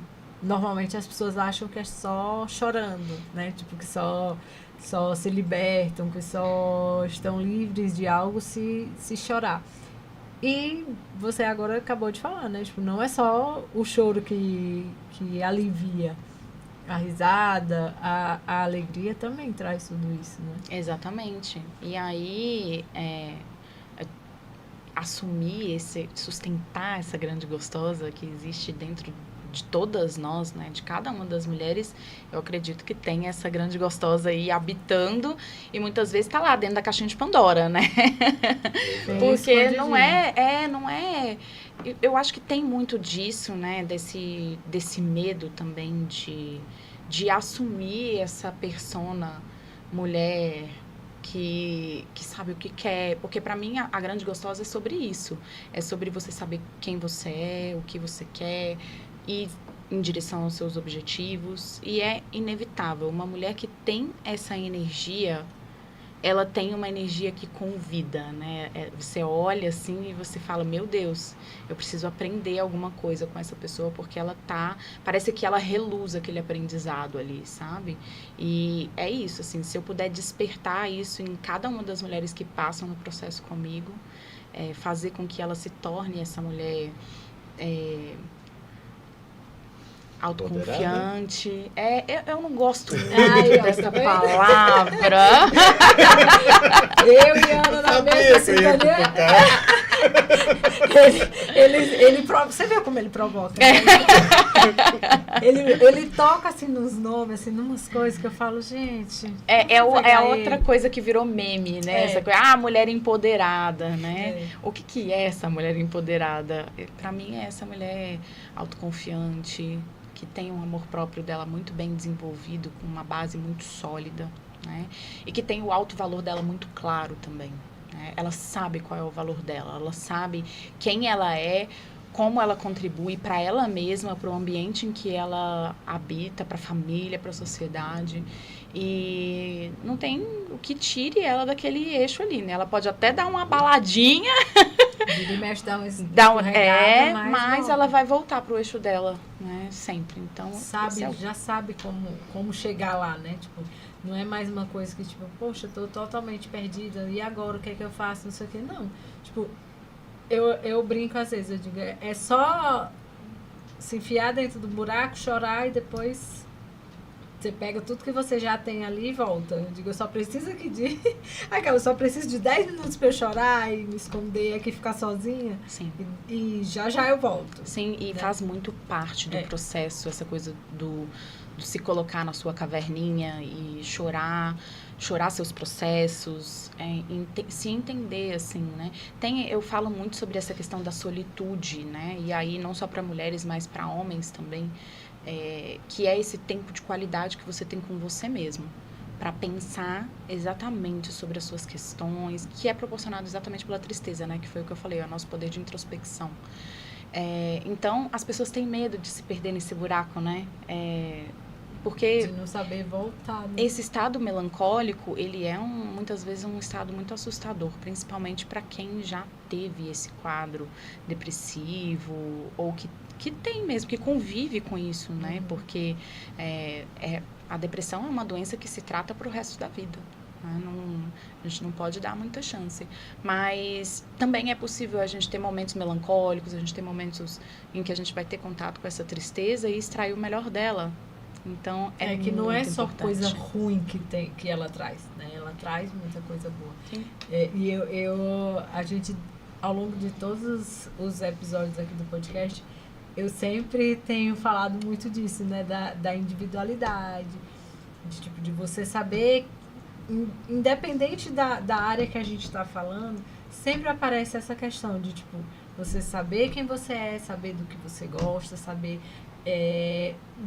normalmente as pessoas acham que é só chorando, né? Tipo, que só se libertam, que só estão livres de algo se chorar. E você agora acabou de falar, né? Tipo, não é só o choro que alivia. A risada, a alegria também traz tudo isso, né? Exatamente. E aí, assumir sustentar essa grande gostosa que existe dentro de todas nós, né? De cada uma das mulheres, eu acredito que tem essa grande gostosa aí habitando e muitas vezes tá lá dentro da caixinha de Pandora, né? Porque não é... Eu acho que tem muito disso, né? Desse medo também de assumir essa persona mulher que sabe o que quer. Porque para mim a grande gostosa é sobre isso. É sobre você saber quem você é, o que você quer, ir em direção aos seus objetivos. E é inevitável. Uma mulher que tem essa energia, ela tem uma energia que convida, né? Você olha assim e você fala, meu Deus, eu preciso aprender alguma coisa com essa pessoa, porque parece que ela reluz aquele aprendizado ali, sabe? E é isso, assim, se eu puder despertar isso em cada uma das mulheres que passam no processo comigo, fazer com que ela se torne essa mulher autoconfiante. Eu não gosto muito dessa palavra. Eu e Ana na mesma sintonia. Você vê como ele provoca. Né? Ele toca assim nos nomes, assim, numas coisas que eu falo, gente. É outra coisa que virou meme, né? Essa coisa, mulher empoderada, né? O que é essa mulher empoderada? Pra mim é essa mulher autoconfiante, que tem um amor próprio dela muito bem desenvolvido, com uma base muito sólida, né? E que tem o alto valor dela muito claro também, né? Ela sabe qual é o valor dela, ela sabe quem ela é, como ela contribui para ela mesma, para o ambiente em que ela habita, para a família, para a sociedade. E não tem o que tire ela daquele eixo ali, né? Ela pode até dar uma baladinha, mas ela vai voltar pro eixo dela, né? Sempre. Então, já sabe como chegar lá, né? Tipo, não é mais uma coisa que, tipo, poxa, tô totalmente perdida, e agora o que é que eu faço? Não sei o que. Não. Tipo, eu brinco às vezes, eu digo, é só se enfiar dentro do buraco, chorar e depois você pega tudo que você já tem ali e volta. Eu digo, eu só preciso eu só preciso de 10 minutos pra eu chorar e me esconder aqui, ficar sozinha. Sim. E já eu volto. Sim, e né? Faz muito parte do processo, essa coisa do se colocar na sua caverninha e chorar seus processos, se entender, assim, né? Eu falo muito sobre essa questão da solitude, né? E aí, não só para mulheres, mas para homens também, que é esse tempo de qualidade que você tem com você mesmo, para pensar exatamente sobre as suas questões, que é proporcionado exatamente pela tristeza, né? Que foi o que eu falei, é o nosso poder de introspecção. Então, as pessoas têm medo de se perder nesse buraco, né? Porque de não saber voltar, né? Esse estado melancólico, ele é muitas vezes um estado muito assustador, principalmente para quem já teve esse quadro depressivo ou que tem mesmo, que convive com isso, né? Porque a depressão é uma doença que se trata para o resto da vida. Né? A gente não pode dar muita chance. Mas também é possível a gente ter momentos melancólicos, a gente ter momentos em que a gente vai ter contato com essa tristeza e extrair o melhor dela. Então, que não é só importante. coisa ruim que ela traz, né? Ela traz muita coisa boa. Sim. E a gente, ao longo de todos os episódios aqui do podcast, eu sempre tenho falado muito disso, né? Da individualidade, de você saber, independente da área que a gente está falando, sempre aparece essa questão de, tipo, você saber quem você é, saber do que você gosta, saber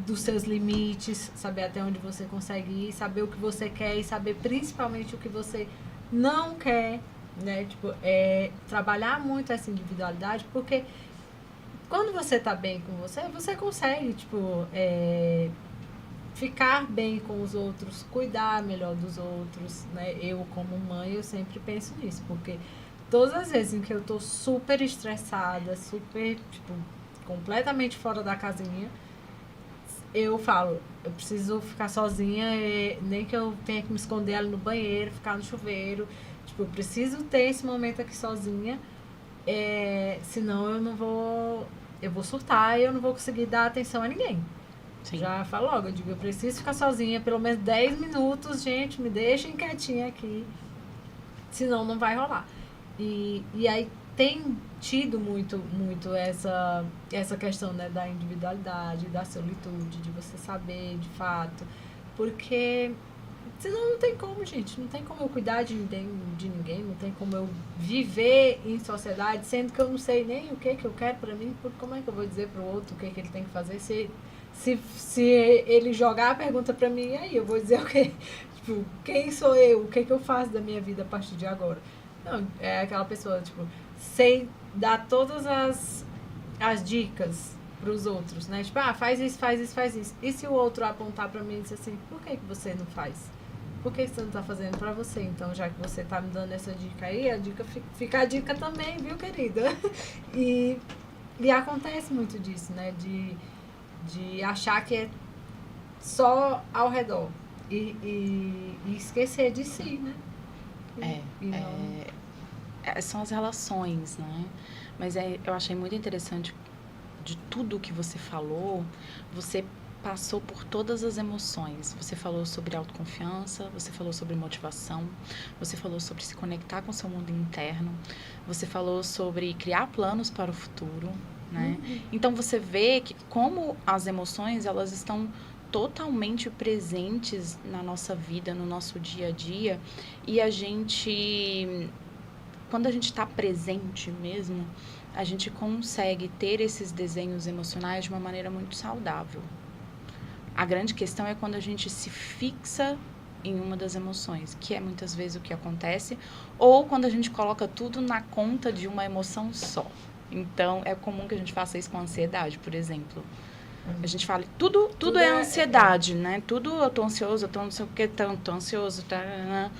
dos seus limites, saber até onde você consegue ir, saber o que você quer e saber principalmente o que você não quer, né? Tipo, trabalhar muito essa individualidade, porque quando você tá bem com você, você consegue, tipo, ficar bem com os outros, cuidar melhor dos outros, né? Eu, como mãe, eu sempre penso nisso, porque todas as vezes em que eu tô super estressada, super, tipo, completamente fora da casinha, eu falo, eu preciso ficar sozinha, nem que eu tenha que me esconder ali no banheiro, ficar no chuveiro, tipo, eu preciso ter esse momento aqui sozinha, senão eu vou surtar e eu não vou conseguir dar atenção a ninguém. Sim. Já falo logo, eu digo, eu preciso ficar sozinha, pelo menos 10 minutos, gente, me deixem quietinha aqui, senão não vai rolar. E aí tem tido muito essa questão, né, da individualidade, da solitude, de você saber de fato, porque senão não tem como, gente, não tem como eu cuidar de ninguém, não tem como eu viver em sociedade, sendo que eu não sei nem o que eu quero pra mim, como é que eu vou dizer pro outro o que ele tem que fazer, se ele jogar a pergunta pra mim, aí eu vou dizer o quê? Tipo, quem sou eu? O que eu faço da minha vida a partir de agora? Não, é aquela pessoa, tipo, sei dar todas as dicas pros outros, né? Tipo, faz isso, faz isso, faz isso. E se o outro apontar pra mim e dizer assim, por que você não faz? Por que você não tá fazendo pra você? Então, já que você tá me dando essa dica aí, a dica fica a dica também, viu, querida? E acontece muito disso, né? De achar que é só ao redor. E esquecer de si, né? São as relações, né? Mas eu achei muito interessante de tudo que você falou, você passou por todas as emoções. Você falou sobre autoconfiança, você falou sobre motivação, você falou sobre se conectar com o seu mundo interno, você falou sobre criar planos para o futuro, né? Então você vê que como as emoções, elas estão totalmente presentes na nossa vida, no nosso dia a dia, e quando a gente está presente mesmo, a gente consegue ter esses desenhos emocionais de uma maneira muito saudável. A grande questão é quando a gente se fixa em uma das emoções, que é muitas vezes o que acontece, ou quando a gente coloca tudo na conta de uma emoção só. Então, é comum que a gente faça isso com a ansiedade, por exemplo. A gente fala, tudo é ansiedade, né? Tudo, eu tô ansioso, eu tô não sei o que, tô ansioso, tá...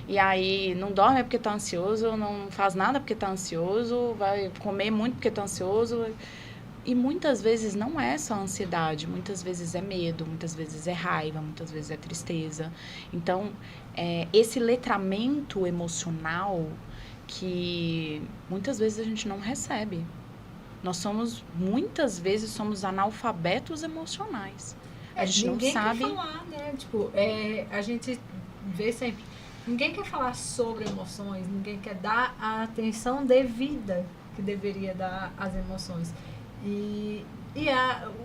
E aí, não dorme porque tá ansioso, não faz nada porque tá ansioso, vai comer muito porque tá ansioso. E muitas vezes não é só ansiedade, muitas vezes é medo, muitas vezes é raiva, muitas vezes é tristeza. Então, esse letramento emocional que muitas vezes a gente não recebe. Muitas vezes somos analfabetos emocionais. A gente não sabe... Ninguém quer falar, né? Tipo, a gente vê sempre... Ninguém quer falar sobre emoções, ninguém quer dar a atenção devida que deveria dar às emoções. E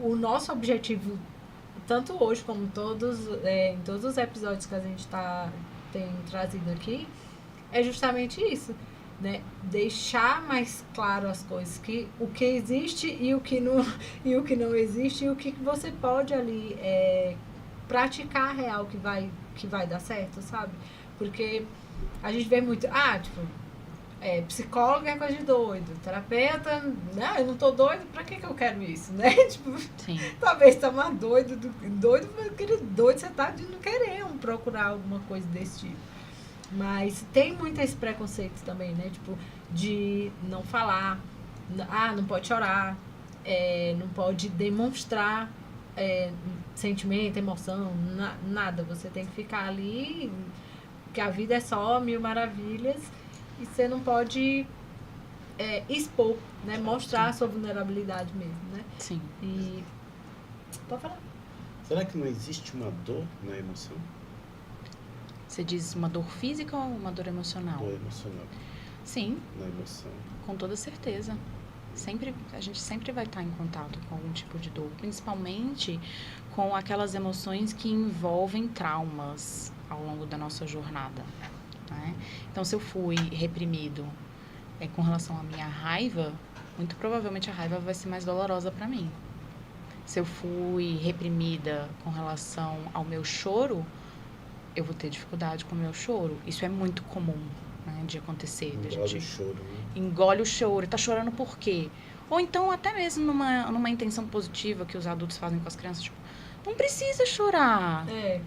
o nosso objetivo, tanto hoje como em todos os episódios que a gente tem trazido aqui, é justamente isso, né? Deixar mais claro as coisas, o que existe e o que não existe, e o que você pode ali praticar real que vai dar certo, sabe? Porque a gente vê muito, psicólogo é coisa de doido, terapeuta, né? Eu não tô doido, pra que eu quero isso, né? Tipo, sim. Talvez tá mais doido você tá de não querer procurar alguma coisa desse tipo. Mas tem muito esse preconceito também, né? Tipo, de não falar, não pode chorar, não pode demonstrar sentimento, emoção, nada. Você tem que ficar ali, que a vida é só mil maravilhas, e você não pode expor, né? Mostrar a sua vulnerabilidade mesmo, né? Sim. E... Pode falar. Será que não existe uma dor na emoção? Você diz uma dor física ou uma dor emocional? Dor emocional. Sim. Na emoção. Com toda certeza. A gente sempre vai estar em contato com algum tipo de dor, principalmente com aquelas emoções que envolvem traumas ao longo da nossa jornada, né? Então, se eu fui reprimido com relação à minha raiva, muito provavelmente a raiva vai ser mais dolorosa para mim. Se eu fui reprimida com relação ao meu choro, eu vou ter dificuldade com o meu choro. Isso é muito comum, né, de acontecer. Engole o choro, né? Engole o choro. Tá chorando por quê? Ou então, até mesmo numa intenção positiva que os adultos fazem com as crianças, tipo, não precisa chorar. É.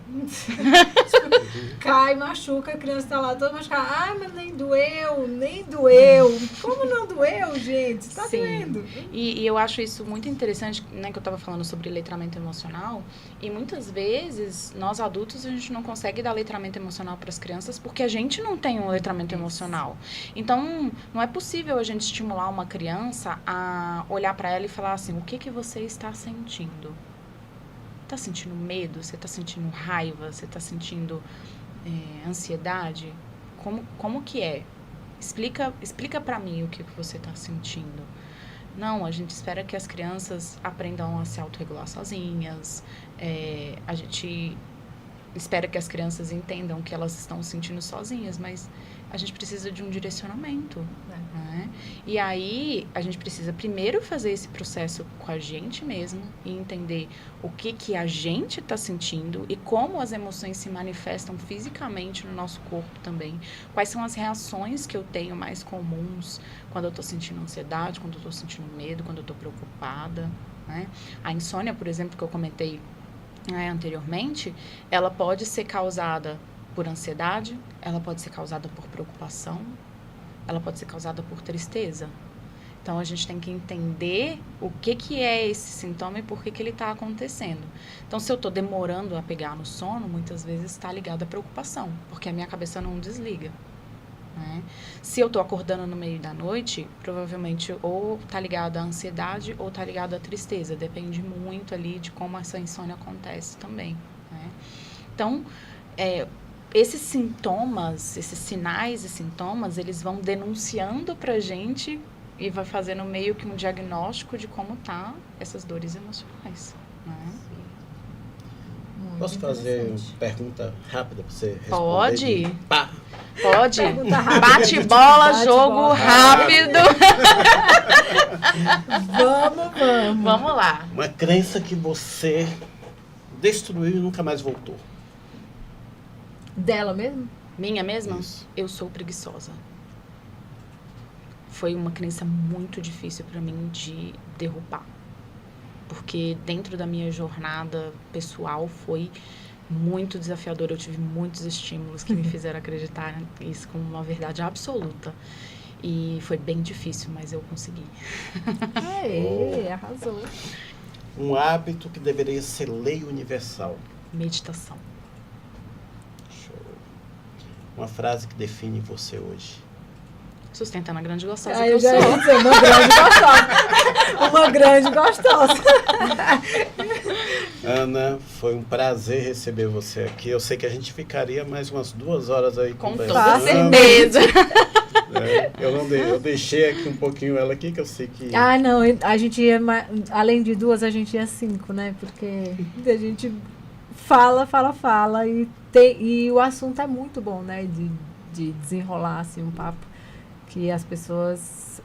Cai, machuca, a criança tá lá toda machucada. Ah, mas nem doeu, nem doeu. Como não doeu, gente? Tá Sim. doendo. E eu acho isso muito interessante, né, que eu tava falando sobre letramento emocional. E muitas vezes, nós adultos, a gente não consegue dar letramento emocional para as crianças porque a gente não tem um letramento emocional. Então, não é possível a gente estimular uma criança a olhar para ela e falar assim, o que você está sentindo? Tá sentindo medo? Você tá sentindo raiva? Você tá sentindo ansiedade? Como que é? Explica pra mim o que você tá sentindo. Não, a gente espera que as crianças aprendam a se autorregular sozinhas. A gente espera que as crianças entendam que elas estão sentindo sozinhas, mas a gente precisa de um direcionamento. Né? E aí, a gente precisa primeiro fazer esse processo com a gente mesmo e entender o que a gente está sentindo e como as emoções se manifestam fisicamente no nosso corpo também. Quais são as reações que eu tenho mais comuns quando eu estou sentindo ansiedade, quando eu estou sentindo medo, quando eu estou preocupada. Né? A insônia, por exemplo, que eu comentei anteriormente, ela pode ser causada por ansiedade, ela pode ser causada por preocupação, ela pode ser causada por tristeza. Então, a gente tem que entender o que é esse sintoma e por que ele está acontecendo. Então, se eu estou demorando a pegar no sono, muitas vezes está ligado à preocupação, porque a minha cabeça não desliga. Né? Se eu estou acordando no meio da noite, provavelmente ou está ligado à ansiedade ou está ligado à tristeza. Depende muito ali de como essa insônia acontece também. Né? Então, esses sintomas, esses sinais e sintomas, eles vão denunciando pra gente e vai fazendo meio que um diagnóstico de como tá essas dores emocionais. Né? Muito Posso fazer uma interessante. pergunta rápida pra você responder? Pode. Pá! Pode. Pergunta rápida. Bate bola, Bate jogo bola. rápido. Vamos. Vamos lá. Uma crença que você destruiu e nunca mais voltou. Dela mesmo? Minha mesma? Isso. Eu sou preguiçosa. Foi uma crença muito difícil para mim de derrubar. Porque dentro da minha jornada pessoal foi muito desafiador. Eu tive muitos estímulos que me fizeram acreditar nisso como uma verdade absoluta. E foi bem difícil, mas eu consegui. Aê, arrasou. Um hábito que deveria ser lei universal. Meditação. Show. Uma frase que define você hoje. Sustentando a grande gostosa Ah, que eu eu já ia sou. dizer, uma grande gostosa. Uma grande gostosa. Ana, foi um prazer receber você aqui. Eu sei que a gente ficaria mais umas 2 horas aí Com conversando. toda certeza. Eu deixei aqui um pouquinho ela aqui, que eu sei que... Ah, não, a gente ia, além de 2, a gente ia 5, né? Porque a gente fala e o assunto é muito bom, né? De desenrolar, assim, um papo que as pessoas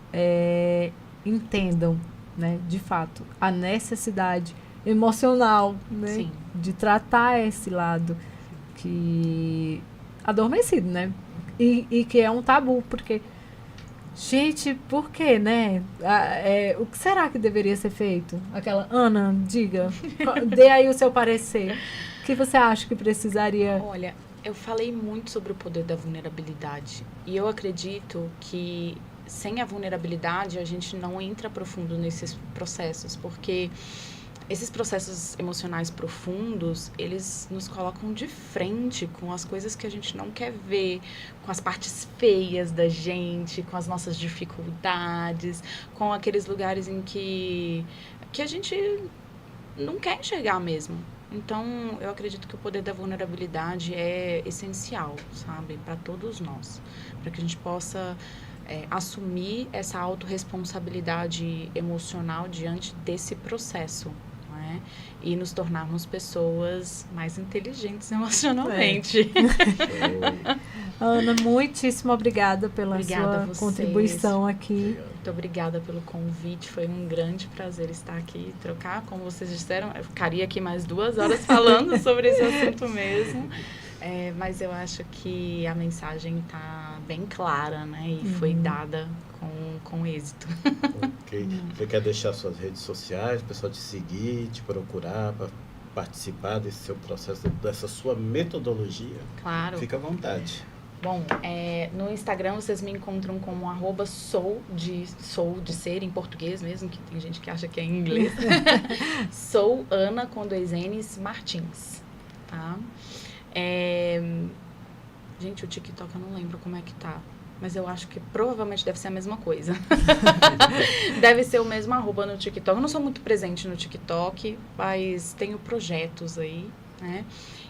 entendam, né? De fato, a necessidade emocional, né? Sim. De tratar esse lado que adormecido, né? E que é um tabu, porque gente, por quê, né? O que será que deveria ser feito? Aquela, Ana, diga, dê aí o seu parecer. O que você acha que precisaria? Olha, eu falei muito sobre o poder da vulnerabilidade. E eu acredito que sem a vulnerabilidade a gente não entra profundo nesses processos, porque esses processos emocionais profundos, eles nos colocam de frente com as coisas que a gente não quer ver, com as partes feias da gente, com as nossas dificuldades, com aqueles lugares em que a gente não quer enxergar mesmo. Então, eu acredito que o poder da vulnerabilidade é essencial, sabe, para todos nós, para que a gente possa assumir essa autorresponsabilidade emocional diante desse processo. Né? E nos tornarmos pessoas mais inteligentes emocionalmente. Ana, muitíssimo obrigada pela Obrigada a sua vocês. contribuição aqui. Muito obrigada pelo convite, foi um grande prazer estar aqui e trocar. Como vocês disseram, eu ficaria aqui mais 2 horas falando sobre esse assunto mesmo. Mas eu acho que a mensagem está bem clara, né? E foi dada com êxito. Ok. Você quer deixar suas redes sociais, o pessoal te seguir, te procurar para participar desse seu processo, dessa sua metodologia? Claro. Fica à vontade. Bom, no Instagram vocês me encontram como @sou de ser em português mesmo, que tem gente que acha que é em inglês. Sou Ana com 2 N's Martins, tá? Gente, o TikTok eu não lembro como é que tá, mas eu acho que provavelmente deve ser a mesma coisa. Deve ser o mesmo @ no TikTok. Eu não sou muito presente no TikTok, mas tenho projetos aí, né?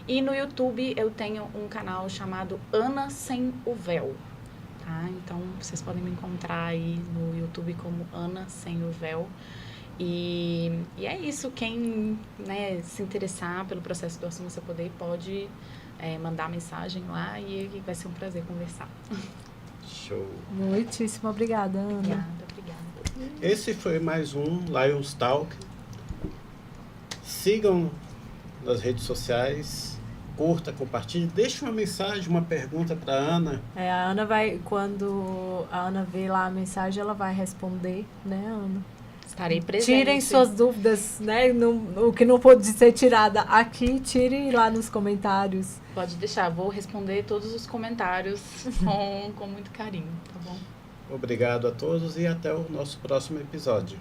E no YouTube eu tenho um canal chamado Ana Sem o Véu, tá? Então vocês podem me encontrar aí no YouTube como Ana Sem o Véu. E é isso, quem, né, se interessar pelo processo do Assuma Seu Poder pode mandar mensagem lá e vai ser um prazer conversar. Show. Muitíssimo obrigada, Ana. Obrigada. Esse foi mais um Lions Talk. Sigam nas redes sociais, curta, compartilhe, deixe uma mensagem, uma pergunta para a Ana. A Ana vai, quando a Ana vê lá a mensagem, ela vai responder, né, Ana? Estarei presente. Tirem suas dúvidas, né? O que não pode ser tirada aqui, tire lá nos comentários. Pode deixar, vou responder todos os comentários com muito carinho, tá bom? Obrigado a todos e até o nosso próximo episódio.